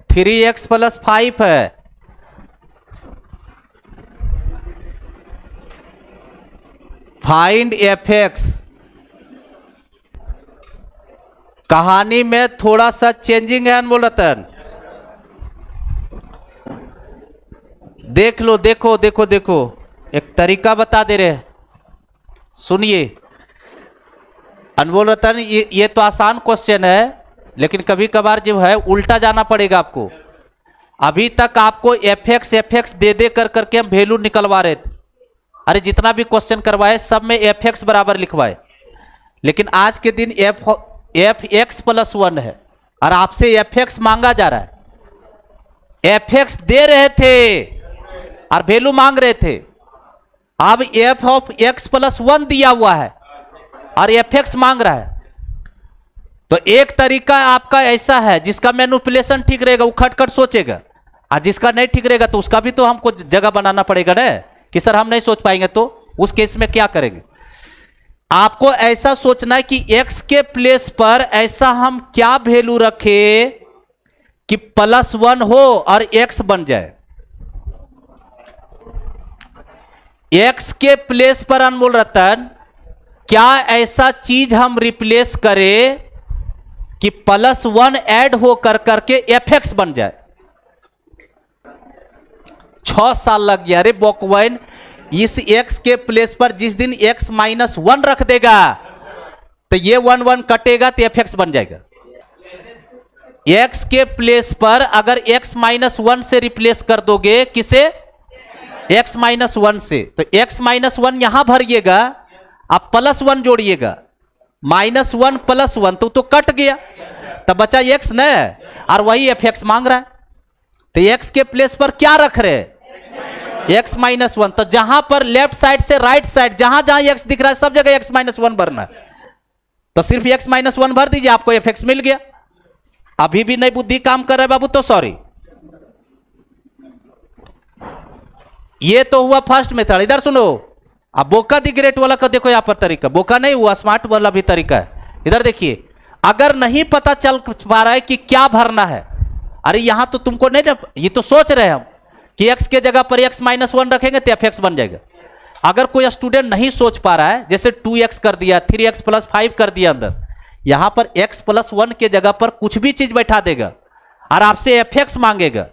3x + 5 है, फाइंड fx। कहानी में थोड़ा सा चेंजिंग है अनमोल रतन, देख लो, देखो देखो देखो, एक तरीका बता दे रहे हैं, सुनिए अनमोल रतन। ये तो आसान क्वेश्चन है, लेकिन कभी कभार जो है उल्टा जाना पड़ेगा आपको। अभी तक आपको fx दे दे कर करके हम वैल्यू निकलवा रहे थे, अरे जितना भी क्वेश्चन करवाए सब में fx बराबर लिखवाए, लेकिन आज के दिन fx + 1 है और आपसे fx मांगा जा रहा है। fx दे रहे थे और वैल्यू मांग रहे थे, अब f ऑफ x + 1 दिया हुआ है और fx मांग रहा है। तो एक तरीका आपका ऐसा है जिसका मैनिपुलेशन ठीक रहेगा, वो खटखट सोचेगा, और जिसका नहीं ठीक रहेगा तो उसका भी तो हमको जगह बनाना पड़ेगा ना, कि सर हम नहीं सोच पाएंगे, तो उस केस में क्या करेंगे? आपको ऐसा सोचना है कि x के प्लेस पर ऐसा हम क्या वैल्यू रखे कि +1 हो और x बन जाए। x के प्लेस पर अनमोल रतन क्या ऐसा चीज हम रिप्लेस करें कि +1 ऐड हो कर करके fx बन जाए। 6 साल लग गया रे बॉकवाइन, इस x के प्लेस पर जिस दिन x -1 रख देगा तो ये 1 कटेगा तो fx बन जाएगा। x के प्लेस पर अगर x -1 से रिप्लेस कर दोगे, किसे? x -1 से, तो x -1 यहां भरिएगा, आप +1 जोड़िएगा, -1 + 1 तो कट गया, तब बचा x न, और वही fx मांग रहा है। तो x के प्लेस पर क्या रख रहे हैं? x -1। तो जहां पर लेफ्ट साइड से राइट साइड जहां जहां x दिख रहा है सब जगह x -1 भरना है, तो सिर्फ x -1 भर दीजिए, आपको fx मिल गया। अभी भी नहीं बुद्धि काम कर रहा है बाबू, तो सॉरी। ये तो हुआ फर्स्ट मेथड। इधर सुनो, अब बोका दी ग्रेट वाला का देखो यहां पर तरीका, बोका नहीं हुआ, स्मार्ट वाला भी तरीका है। इधर देखिए, अगर नहीं पता चल पा रहा है कि क्या भरना है, अरे यहां तो तुमको नहीं, ये तो सोच रहे हैं हम कि x के जगह पर x -1 रखेंगे तो fx बन जाएगा। अगर कोई स्टूडेंट नहीं सोच पा रहा है, जैसे 2x कर दिया, 3x + 5 कर दिया अंदर, यहां पर x + 1 के जगह पर कुछ भी चीज बैठा देगा और आपसे fx मांगेगा।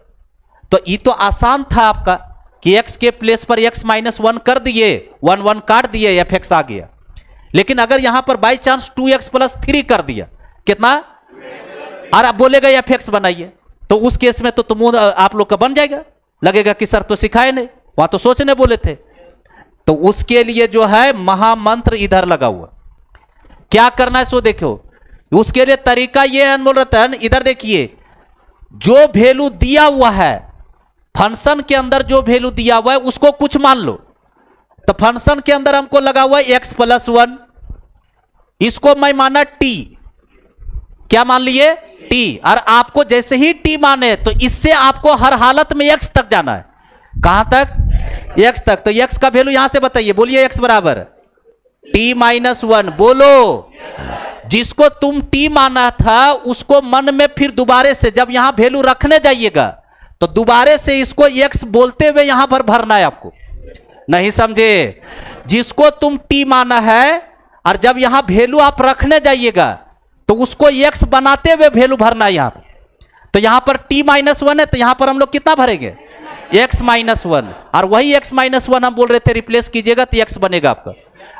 तो ये तो आसान था आपका कि x के प्लेस पर x -1 कर दिए, 1 काट दिए, fx आ गया। लेकिन अगर यहां पर बाई चांस 2x + 3 कर दिया, कितना? और आप बोलेगा fx बनाइए, तो उस केस में तो तुम आप लोग का बन जाएगा, लगेगा कि सर तो सिखाए नहीं, वहां तो सोचने बोले थे। तो उसके लिए जो है महामंत्र इधर लगा हुआ, क्या करना है सो देखो। उसके लिए तरीका यह है अनमोल रतन, इधर देखिए, जो वैल्यू दिया हुआ है फंक्शन के अंदर, जो वैल्यू दिया हुआ है उसको कुछ मान लो। तो फंक्शन के अंदर हमको लगा हुआ है x + 1, इसको मैं माना t, क्या मान लिए? t। और आपको जैसे ही t माने तो इससे आपको हर हालत में x तक जाना है। कहां तक? x तक। तो x का वैल्यू यहां से बताइए, बोलिए x बराबर t-1 बोलो। जिसको तुम t माना था उसको मन में फिर दोबारे से जब यहां वैल्यू रखने जाइएगा तो दोबारे से इसको x बोलते हुए यहां पर भरना है आपको। नहीं समझे? जिसको तुम t माना है और जब यहां वैल्यू आप रखने जाइएगा तो उसको x बनाते हुए वैल्यू भरना है यहां पर। तो यहां पर t-1 है तो यहां पर हम लोग कितना भरेंगे? x-1। और वही x-1 हम बोल रहे थे रिप्लेस कीजिएगा तो x बनेगा आपका।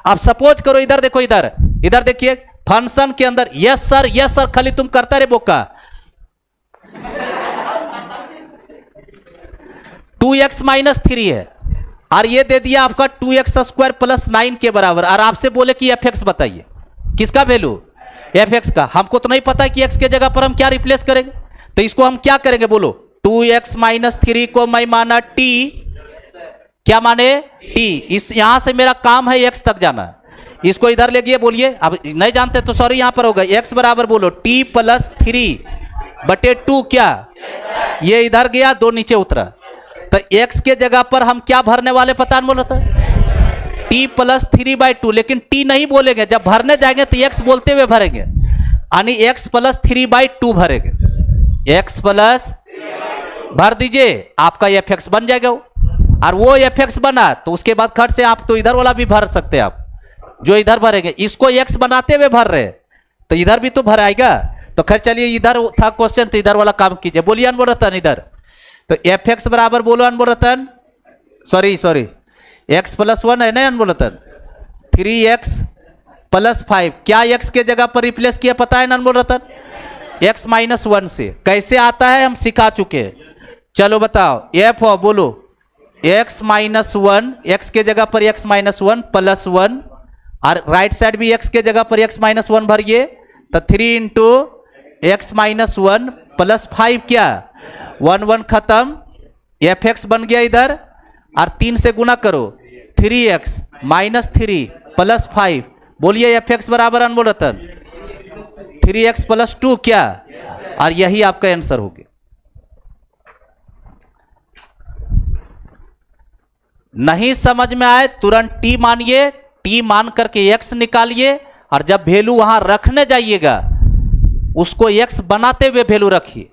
अब सपोज करो, इधर देखो, इधर इधर देखिए फंक्शन के अंदर यस सर खाली तुम करता रे बोका। 2x-3 है और ये दे दिया आपका 2x² + 9 के बराबर, और आपसे बोले कि fx बताइए। किसका वैल्यू? fx का। हमको तो नहीं पता कि x के जगह पर हम क्या रिप्लेस करेंगे, तो इसको हम क्या करेंगे बोलो? 2x-3 को मैं माना t, क्या माने? t। इस यहां से मेरा काम है x तक जाना, इसको इधर ले गए। बोलिए, अब नहीं जानते तो सॉरी, यहां पर होगा x बराबर बोलो t + 3/2 क्या? ये इधर गया, 2 नीचे उतरा, तो x के जगह पर हम क्या भरने वाले पता नहीं बोला था? t + 3/2। लेकिन t नहीं बोलेंगे, जब भरने जाएंगे तो x बोलते हुए भरेंगे, यानी x + 3/2 भरेंगे। x प्लस भर दीजिए, आपका fx बन जाएगा। और वो fx बना तो उसके बाद खट से आप तो इधर वाला भी भर सकते हैं, आप जो इधर भरेंगे। इसको x बनाते हुए भर रहे तो इधर भी तो भर आएगा। तो खैर चलिए, इधर था क्वेश्चन तो इधर वाला काम कीजिए। बोलिए अनमोल रतन, इधर तो fx बराबर बोलो अनमोल रतन, सॉरी x + 1 है ना अनमोल रतन, 3x + 5। क्या x के जगह पर रिप्लेस किया पता है ना अनमोल रतन? x-1 से। कैसे आता है हम सिखा चुके हैं। चलो बताओ, f बोलो x-1, x के जगह पर x-1 + 1, और राइट साइड भी x के जगह पर x-1 भरिए, तो 3 × x-1 + 5 क्या? 1 खत्म, fx बन गया इधर, और 3 से गुना करो, 3x - 3 + 5। बोलिए fx बराबर अनमोल रतन 3x + 2 क्या? और यही आपका आंसर हो गया। नहीं समझ में आए तुरंत t मानिए, t मान करके x निकालिए, और जब वैल्यू वहां रखने जाइएगा उसको x बनाते हुए वैल्यू रखिए,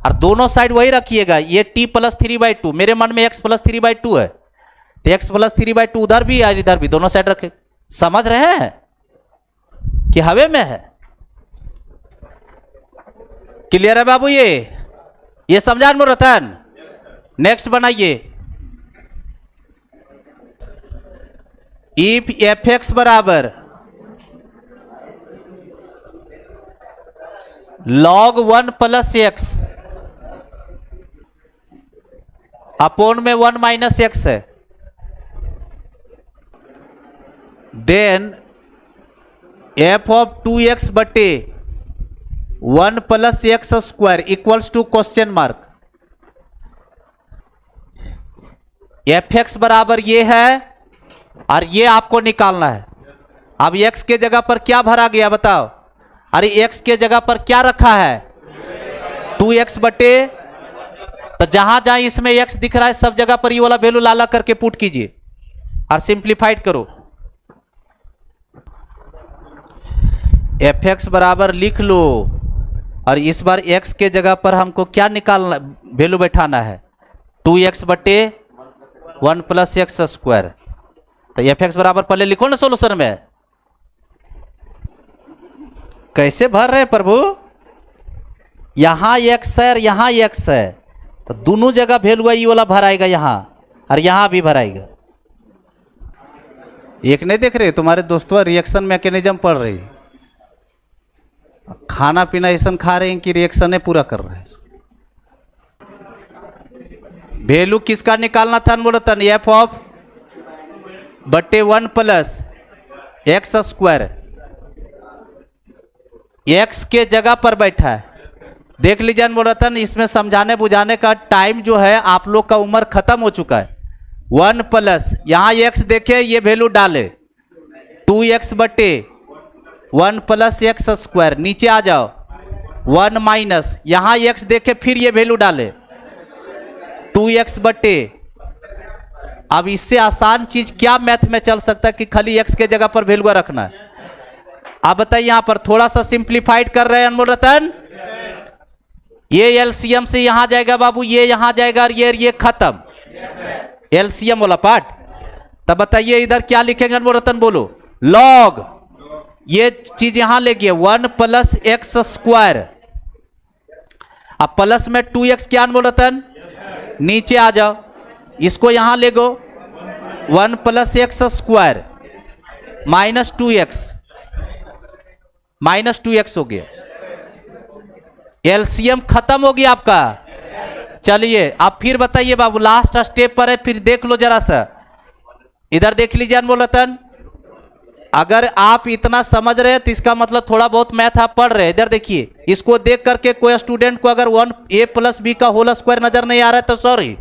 और दोनों साइड वही रखिएगा। ये t + 3/2, मेरे मन में x + 3/2 है, तो x + 3/2 उधर भी और इधर भी, दोनों साइड रखे। समझ रहे हैं कि हवे में है? क्लियर है बाबू? ये समझा अनमोल रतन? नेक्स्ट बनाइए। इफ fx बराबर log 1 + x अपॉन में 1 - x है, देन f of 2x बटे 1 + x² equals to question mark. fx बराबर ये है और ये आपको निकालना है। अब x के जगह पर क्या भरा गया बताओ? अरे x के जगह पर क्या रखा है? 2x बटे, तो जहां जहां इसमें x दिख रहा है सब जगह पर ये वाला वैल्यू लाला करके पुट कीजिए और सिंप्लीफाइड करो। fx बराबर लिख लो, और इस बार x के जगह पर हमको क्या निकालना, वैल्यू बैठाना है? 2x बटे 1 + x²। तो fx बराबर पहले लिखो ना सोल्यूशन में। कैसे भर रहे प्रभु? यहां x है और यहां x है, तो दोनों जगह वैल्यू ये वाला भराएगा यहां, और यहां भी भराएगा। एक नहीं देख रहे तुम्हारे दोस्तों रिएक्शन मैकेनिज्म पढ़ रही, खाना पीना ऐसा खा रहे हैं कि रिएक्शन पूरा कर रहे हैं। वैल्यू किसका निकालना था अनमोल रतन? f ऑफ बटे 1 + x²। x के जगह पर बैठा है। देख लीजिए अनमोल रतन, इसमें समझाने बुझाने का टाइम जो है आप लोग का उम्र खत्म हो चुका है। 1 + यहां x देखे, ये वैल्यू डाले 2x बटे 1 + x²। नीचे आ जाओ, 1 - यहां x देखे, फिर ये वैल्यू डाले 2x बटे अब इससे आसान चीज क्या मैथ में चल सकता है कि खाली एक्स के जगह पर वैल्यू रखना है। आप बताइए, यहां पर थोड़ा सा सिंप्लीफाइड कर रहे हैं अनमोल रतन। ये एलसीएम से यहां जाएगा बाबू, ये यहां जाएगा और ये खत्म, एलसीएम वाला पार्ट। तब बताइए इधर क्या लिखेंगे अनमोल रतन, बोलो। लॉग, ये चीज यहां ले गए 1 प्लस एक्स स्क्वायर। अब प्लस में 2x क्या अनमोल रतन, नीचे आ जाओ, इसको यहां ले गो 1 plus X square minus 2x हो गया। एलसीएम खत्म हो गया आपका। चलिए अब फिर बताइए बाबू, लास्ट स्टेप पर है, फिर देख लो जरा सा, इधर देख लीजिए अनमोल रतन। अगर आप इतना समझ रहे हैं तो इसका मतलब थोड़ा बहुत मैथ आप पढ़ रहे हैं। इधर देखिए, इसको देख करके कोई स्टूडेंट को अगर 1a प्लस बी का होल स्क्वायर नजर नहीं आ रहा है तो सॉरी,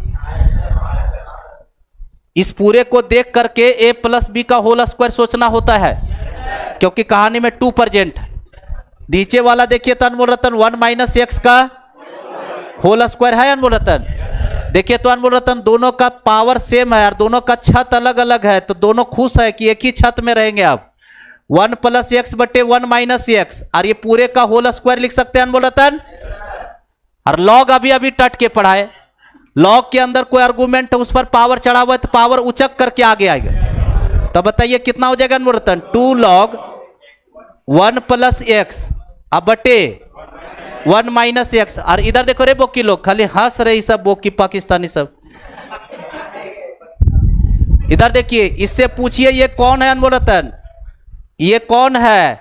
इस पूरे को देख करके a प्लस बी का होल स्क्वायर सोचना होता है, क्योंकि कहानी में 2 प्रेजेंट। नीचे वाला देखिए तो अनमोल रतन 1 माइनस एक्स का होल स्क्वायर है अनमोल रतन। देखिए तो अनमोल रतन दोनों का पावर सेम है और दोनों का छत अलग अलग है, तो दोनों खुश है कि एक ही छत में रहेंगे। आप 1 प्लस एक्स बटे 1 माइनस एक्स और ये पूरे का होल स्क्वायर लिख सकते हैं अनमोल रतन। और लॉग अभी अभी टट के पढ़ाए, लॉग के अंदर कोई आर्गुमेंट है उस पर पावर चढ़ा हुआ है तो पावर उचक करके आगे आएगा। तो बताइए कितना हो जाएगा अनमोल रतन, 2 लॉग 1 प्लस एक्स अब बटे 1 माइनस एक्स। और इधर देखो रे बोकी लोग खाली हंस रहे, सब बोकी पाकिस्तानी सब। इधर देखिए, इससे पूछिए ये कौन है अनमोल रतन, ये कौन है,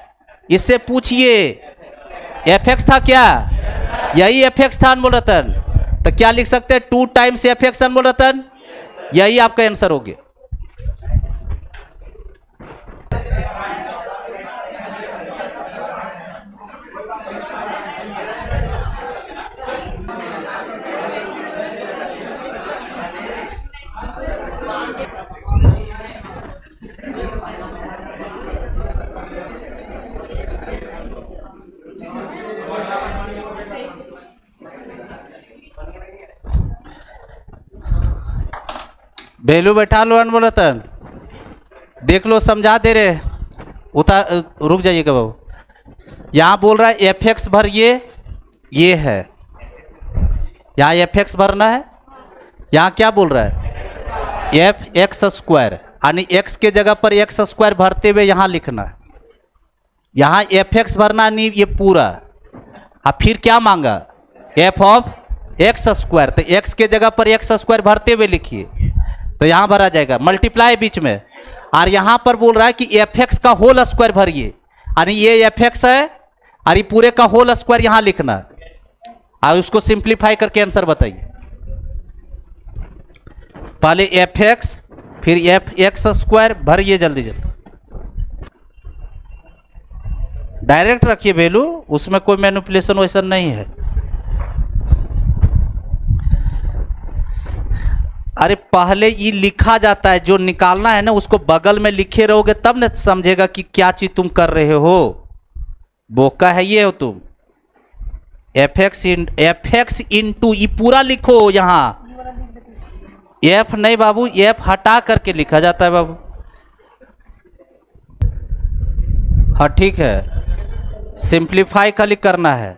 इससे पूछिए एफ एक्स था क्या, यही एफ एक्स था अनमोल रतन। तो क्या लिख सकते हैं, 2 टाइम्स एफ एक्स अनमोल रतन, यही आपका आंसर हो गया। वैल्यू बैठा लो अनमोल रतन, देख लो समझा दे रहे, उतार रुक जाइएगा बाबू। यहां बोल रहा है एफ एक्स भर ये है, यहां एफ एक्स भरना है। यहां क्या बोल रहा है, एफ एक्स स्क्वायर, यानी एक्स के जगह पर एक्स स्क्वायर भरते हुए यहां लिखना है। यहां एफ एक्स भरना नहीं, ये पूरा। अब फिर क्या मांगा, एफ ऑफ एक्स स्क्वायर, तो एक्स के जगह पर एक्स स्क्वायर भरते हुए लिखिए, तो यहां भरा जाएगा, मल्टीप्लाई बीच में। और यहां पर बोल रहा है कि एफ एक्स का होल स्क्वायर भरिए, यानी ये एफ एक्स है और ये पूरे का होल स्क्वायर यहां लिखना है और उसको सिंप्लीफाई करके आंसर बताइए। पहले एफ एक्स फिर एफ एक्स स्क्वायर भरिए, जल्दी जल्दी डायरेक्ट रखिए वैल्यू, उसमें कोई मैनिपुलेशन वैसा नहीं है। अरे पहले ये लिखा जाता है, जो निकालना है ना उसको बगल में लिखे रहोगे तब न समझेगा कि क्या चीज तुम कर रहे हो। बोका है ये हो तुम। एफ एक्स इंटू ये पूरा लिखो, यहां एफ नहीं बाबू, एफ हटा करके लिखा जाता है बाबू। हाँ ठीक है, सिंप्लीफाई खाली करना है।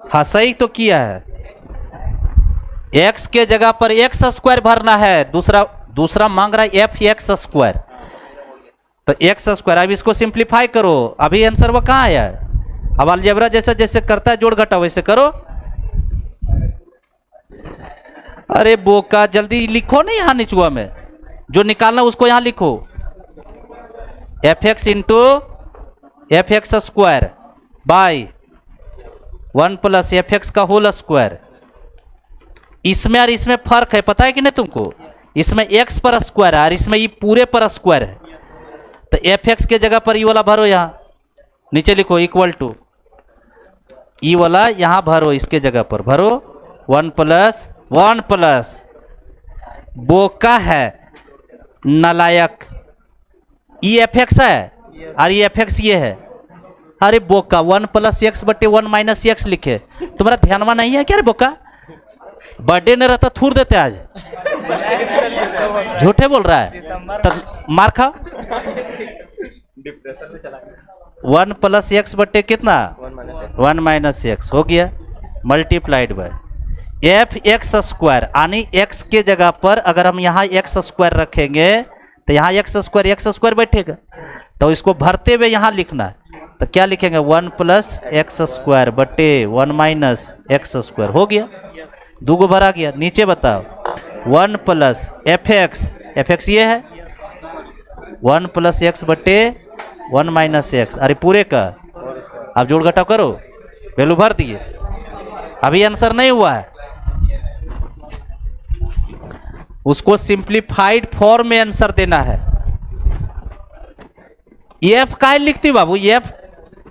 हाँ सही तो किया है, एक्स के जगह पर एक्स स्क्वायर भरना है, दूसरा मांग रहा है एफ एक्स स्क्वायर, तो एक्स स्क्वायर। अब इसको सिंप्लीफाई करो, अभी आंसर वो कहाँ आया है। अब अलजेब्रा जैसे जैसे करता है जोड़ घटा वैसे करो। अरे बोका जल्दी लिखो ना, यहाँ निचुआ में जो निकालना उसको यहाँ लिखो, F x into F x square by 1 plus F x का होल स्क्वायर। इसमें और इसमें फर्क है, पता है कि नहीं तुमको, इसमें एक्स पर स्क्वायर है और इसमें ये पूरे पर स्क्वायर है। तो एफ एक्स के जगह पर ये वाला भरो, यहाँ नीचे लिखो इक्वल टू ई वाला, यहाँ भरो, इसके जगह पर भरो 1 प्लस बोका है नालायक, ई एफ एक्स है और ये एफ एक्स ये है। अरे बोका 1 प्लस एक्स बटे 1 माइनस एक्स लिखे, तुम्हारा ध्यान में नहीं है क्या रे बोका, बर्थडे नहीं रहता थूर देते आज। झूठे बोल रहा है तो मार खाओ। 1 प्लस एक्स बटे कितना 1 माइनस एक्स हो गया multiplied by F x square, यानी एक्स के जगह पर अगर हम यहाँ एक्स स्क्वायर रखेंगे तो यहाँ एक्स स्क्वायर बैठेगा, तो इसको भरते हुए यहाँ लिखना है। तो क्या लिखेंगे 1 प्लस एक्स स्क्वायर बटे 1 माइनस एक्स स्क्वायर हो गया, दूगो भरा गया। नीचे बताओ 1 प्लस एफ एक्स ये है 1 प्लस एक्स बटे 1 माइनस एक्स, अरे पूरे का अब जोड़ घटाव करो, वैल्यू भर दिए, अभी आंसर नहीं हुआ है, उसको सिंप्लीफाइड फॉर्म में आंसर देना है। एफ का लिखती बाबू, एफ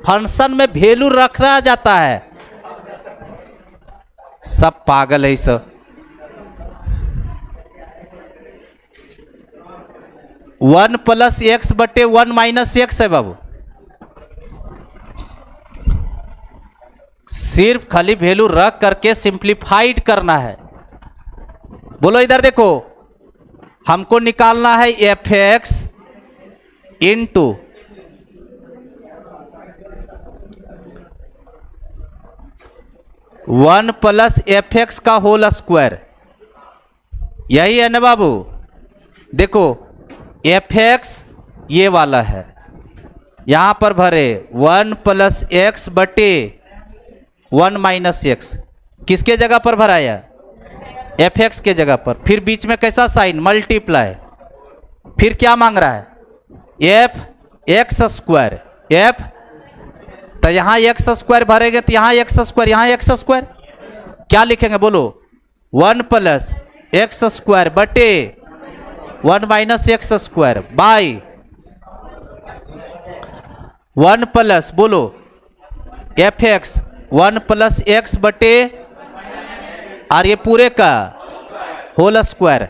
फंक्शन में वैल्यू रखना जाता है, सब पागल है सब। 1 प्लस एक्स बटे 1 माइनस एक्स है बाबू, सिर्फ खाली वैल्यू रख करके सिंप्लीफाइड करना है। बोलो इधर देखो, हमको निकालना है F x into 1 plus F x का होल स्क्वायर, यही है ना बाबू। देखो एफ एक्स ये वाला है, यहां पर भरे 1 प्लस एक्स बटे 1 माइनस एक्स, किसके जगह पर भराया एफ एक्स के जगह पर, फिर बीच में कैसा साइन मल्टीप्लाई, फिर क्या मांग रहा है एफ एक्स स्क्वायर, एफ तो यहां एक्स स्क्वायर भरेंगे तो यहां एक्स स्क्वायर, यहां एक्स स्क्वायर, क्या लिखेंगे बोलो 1 प्लस एक्स स्क्वायर बटे 1 minus x square by 1 plus बोलो एफ एक्स 1 प्लस एक्स बटे और ये पूरे का होल स्क्वायर।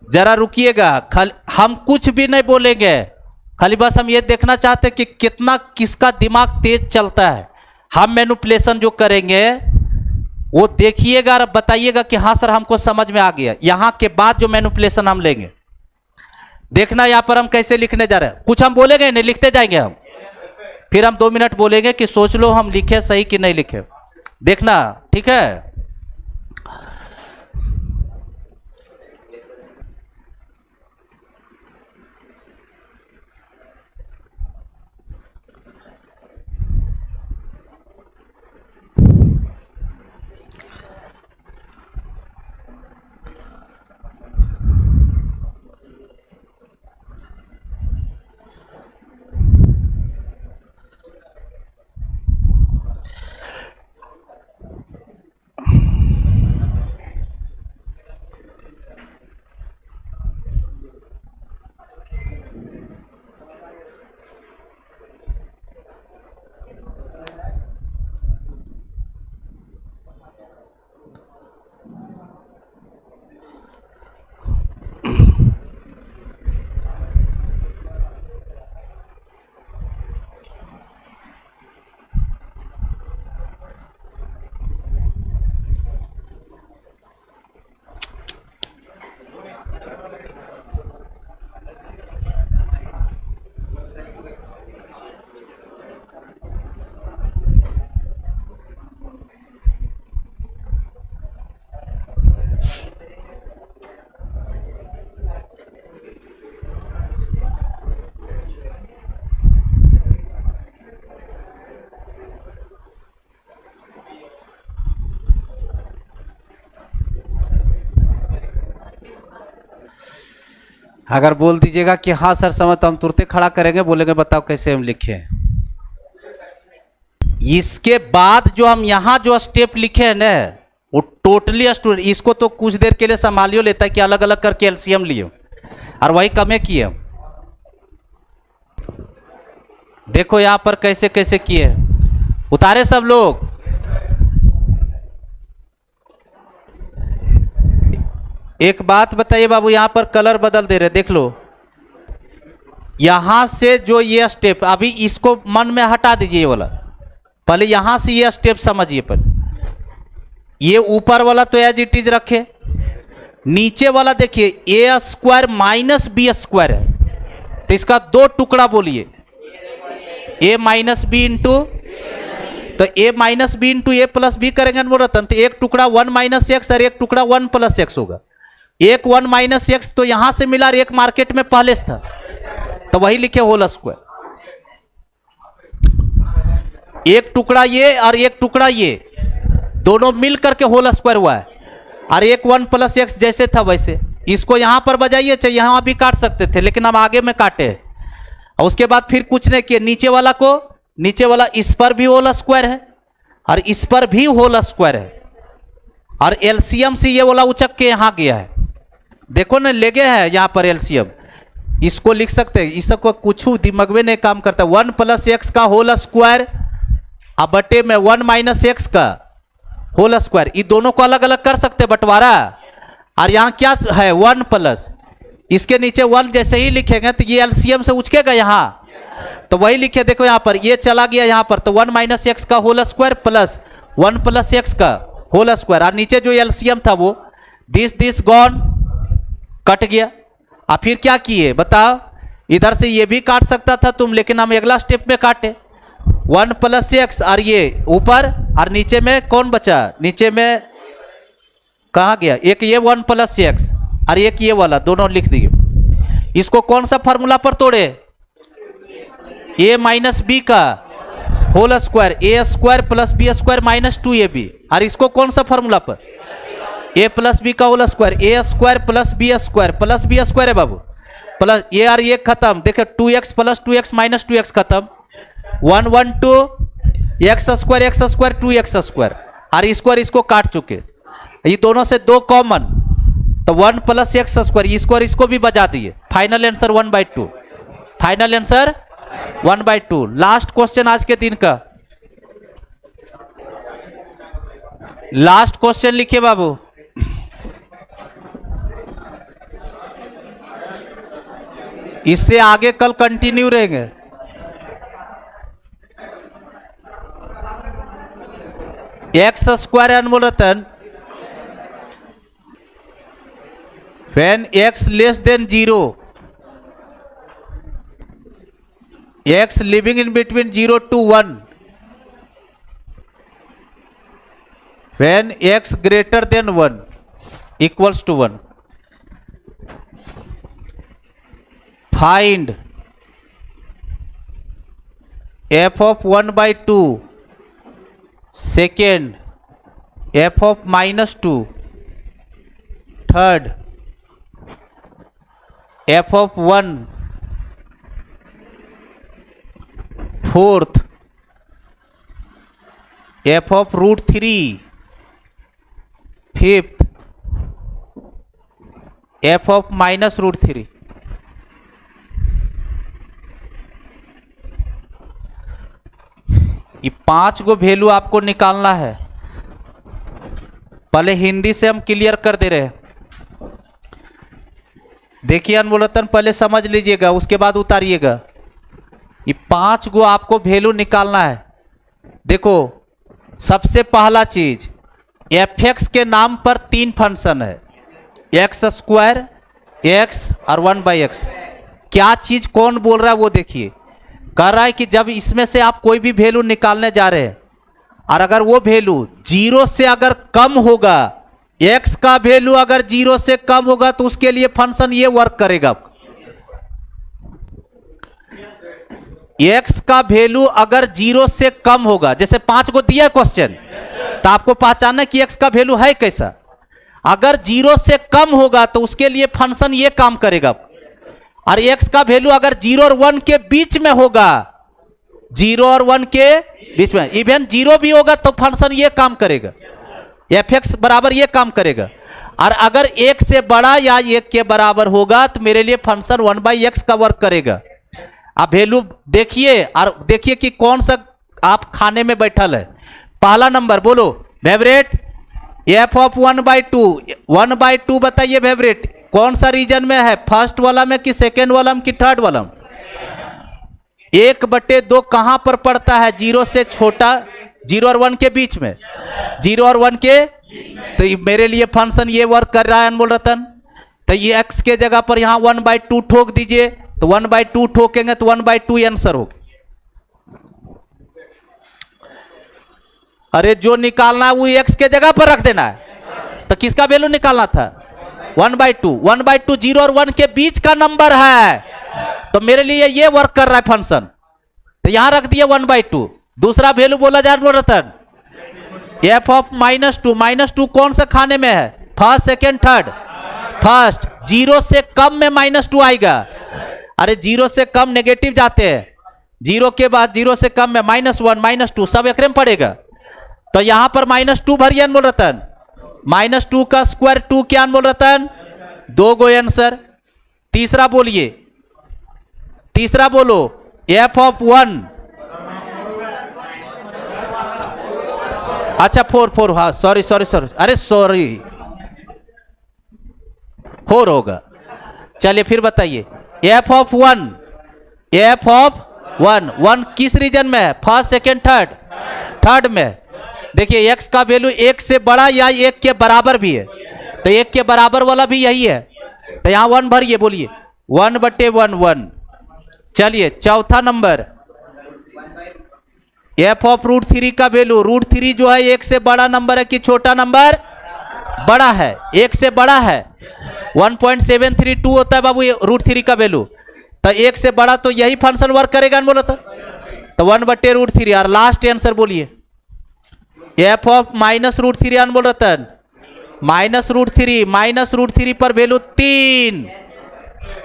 जरा रुकिएगा, हम कुछ भी नहीं बोलेंगे, खाली बस हम ये देखना चाहते हैं कि कितना किसका दिमाग तेज चलता है। हम मैनिपुलेशन जो करेंगे वो देखिएगा और बताइएगा कि हाँ सर हमको समझ में आ गया। यहां के बाद जो मैनिपुलेशन हम लेंगे देखना, यहां पर हम कैसे लिखने जा रहे हैं, कुछ हम बोलेंगे नहीं, लिखते जाएंगे हम, फिर हम 2 मिनट बोलेंगे कि सोच लो हम लिखे सही कि नहीं लिखे, देखना ठीक है। अगर बोल दीजिएगा कि हाँ सर समझ, तो हम तुरंत खड़ा करेंगे, बोलेंगे बताओ कैसे हम लिखे। इसके बाद जो हम यहाँ जो स्टेप लिखे हैं ना वो टोटली स्टूडेंट, इसको तो कुछ देर के लिए संभालियो लेता है कि अलग अलग करके एलसीएम लियो और वही कमे किए हम। देखो यहां पर कैसे कैसे किए, उतारे सब लोग। एक बात बताइए बाबू, यहां पर कलर बदल दे रहे, देख लो। यहां से जो ये स्टेप, अभी इसको मन में हटा दीजिए ये वाला, पहले यहां से ये स्टेप समझिए। पहले ये ऊपर वाला तो एज इट इज रखे, नीचे वाला देखिए ए स्क्वायर माइनस बी स्क्वायर है, तो इसका दो टुकड़ा बोलिए, ए माइनस बी इंटू, तो ए माइनस बी इंटू ए प्लस बी करेंगे अनुरतन, तो एक टुकड़ा 1 माइनस एक्स और एक टुकड़ा 1 प्लस एक्स होगा। एक 1 माइनस एक्स तो यहां से मिला और एक मार्केट में पहले से था, तो वही लिखे होल स्क्वायर। एक टुकड़ा ये और एक टुकड़ा ये दोनों मिल करके होल स्क्वायर हुआ है, और एक 1 प्लस एक्स जैसे था वैसे। इसको यहां पर बजाइए, चाहे यहां भी काट सकते थे, लेकिन हम आगे में काटे। और उसके बाद फिर कुछ नहीं किया, नीचे वाला को, नीचे वाला इस पर भी होल स्क्वायर है और इस पर भी होल स्क्वायर है, और एलसीएम से ये वाला उचक के यहां गया है। देखो ना, ले गया है यहां पर एलसीएम, इसको लिख सकते हैं। इस सबको कुछ दिमाग में नहीं काम करता। 1 प्लस एक्स का होल स्क्वायर अब बटे में 1 माइनस एक्स का होल स्क्वायर, ये दोनों को अलग अलग कर सकते बंटवारा। और यहां क्या है 1 प्लस, इसके नीचे 1 जैसे ही लिखेंगे तो ये एलसीएम से उचकेगा यहां, तो वही लिखे। देखो यहां पर ये चला गया यहां पर, तो 1 माइनस एक्स का whole square plus 1 plus x का होल स्क्वायर, और नीचे जो एलसीएम था वो दिस गॉन, कट गया। और फिर क्या किए बताओ, इधर से ये भी काट सकता था तुम, लेकिन हम अगला स्टेप में काटे। 1 प्लस एक्स और ये ऊपर, और नीचे में कौन बचा, नीचे में कहाँ गया, एक ये 1 प्लस एक्स और एक ये वाला, दोनों लिख दिए। इसको कौन सा फॉर्मूला पर तोड़े, ए माइनस बी का whole square, A square plus B square minus 2ab, और इसको कौन सा फॉर्मूला पर, ए प्लस बी का whole square, A square plus B square है बाबू, प्लस ये और ये खत्म। देखो 2x plus 2x minus 2x खत्म, 1 1 2 एक्स स्क्वायर 2x स्क्वायर, और इसको काट चुके, ये दोनों से 2 कॉमन, तो 1 प्लस एक्स स्क्वायर, इसको और इसको भी बजा दिए। Final answer 1/2, final answer 1/2। Last question आज के दिन का, लास्ट क्वेश्चन लिखिए बाबू। इससे आगे कल कंटिन्यू रहेंगे। एक्स स्क्वायर अनुमोलतन when x less than 0, x living in between 0 to 1, when x greater than 1 equals to 1, find f of 1/2, second f of -2, third f of 1, fourth f of √3, fifth f of -√3। ये 5 गो value आपको निकालना है। पहले हिंदी से हम clear कर दे रहे हैं। देखिए अनुमोलतन पहले समझ लीजिएगा, उसके बाद उतारिएगा। ये 5 गो आपको वैल्यू निकालना है। देखो सबसे पहला चीज, fx के नाम पर 3 फंक्शन है, एक्स स्क्वायर, एक्स और 1/x। क्या चीज कौन बोल रहा है वो देखिए। कह रहा है कि जब इसमें से आप कोई भी वैल्यू निकालने जा रहे हैं, और अगर वो वैल्यू 0 से अगर कम होगा, x का वैल्यू अगर 0 से कम होगा, तो उसके लिए फंक्शन ये वर्क करेगा। x का वैल्यू अगर 0 से कम होगा, जैसे 5 को दिया क्वेश्चन, तो आपको पहचानना कि x का वैल्यू है कैसा। अगर 0 से कम होगा तो उसके लिए फंक्शन ये काम करेगा। और x का वैल्यू अगर 0 और 1 के बीच में होगा, 0 और 1 के बीच में, इवन 0 भी होगा तो फंक्शन ये काम करेगा, fx बराबर ये काम करेगा। और अगर 1 से बड़ा या 1 के बराबर होगा तो मेरे लिए फंक्शन 1/x का वर्क करेगा। आप वैल्यू देखिए और देखिए कि कौन सा आप खाने में बैठल है। पहला नंबर बोलो फेवरेट, f ऑफ 1/2 बताइए फेवरेट कौन सा रीजन में है, फर्स्ट वाला में कि सेकेंड वाला में कि थर्ड वाला में। 1/2 कहां पर पड़ता है, 0 से छोटा, 0 और 1 के बीच में, 0 और 1 के तो ये मेरे लिए फंक्शन ये वर्क कर रहा है अनमोल रतन। तो ये x के जगह पर यहां 1/2 ठोक दीजिए, तो 1/2 ठोकेंगे तो 1/2 आंसर होगा। अरे जो निकालना है वो x के जगह पर रख देना है। तो किसका वैल्यू निकालना था? 1/2। 1/2 0 और 1 के बीच का नंबर है, तो मेरे लिए ये वर्क कर रहा है फंक्शन, तो यहां रख दिया 1/2। दूसरा वैल्यू बोला जा रतन f ऑफ -2। -2 कौन सा खाने में है? First, second, third. फर्स्ट। 0 से कम में -2 आएगा। अरे 0 से कम नेगेटिव जाते हैं, 0 के बाद 0 से कम में -1 -2 सब एक में पड़ेगा। तो यहां पर -2 भरिए अनमोल रतन। -2 का स्क्वायर 2 क्या अनमोल रतन? 2 गो आंसर। तीसरा बोलिए, तीसरा बोलो f ऑफ 1। अच्छा 4 हाँ सॉरी, अरे सॉरी 4 होगा। चलिए फिर बताइए f ऑफ 1। f ऑफ 1 किस रीजन में है? First, second, third. थर्ड में। देखिए x का वैल्यू 1 से बड़ा या 1 के बराबर भी है, तो 1 के बराबर वाला भी यही है, तो यहां 1 भरिए। बोलिए 1/1 1। चलिए चौथा नंबर f ऑफ √3 का वैल्यू। √3 जो है 1 से बड़ा नंबर है कि छोटा नंबर? बड़ा है, 1 से बड़ा है। 1.732 होता है बाबू √3 का वैल्यू, तो 1 से बड़ा तो यही फंक्शन वर्क करेगा बोला था, तो 1/√3। और लास्ट आंसर बोलिए f ऑफ -√3 अनमोल रतन। -√3 पर वैल्यू 3।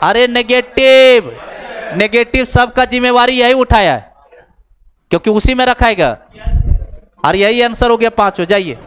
अरे नेगेटिव, नेगेटिव सबका जिम्मेवारी यही उठाया है, क्योंकि उसी में रखाएगा। और यही आंसर हो गया 5। हो जाइए।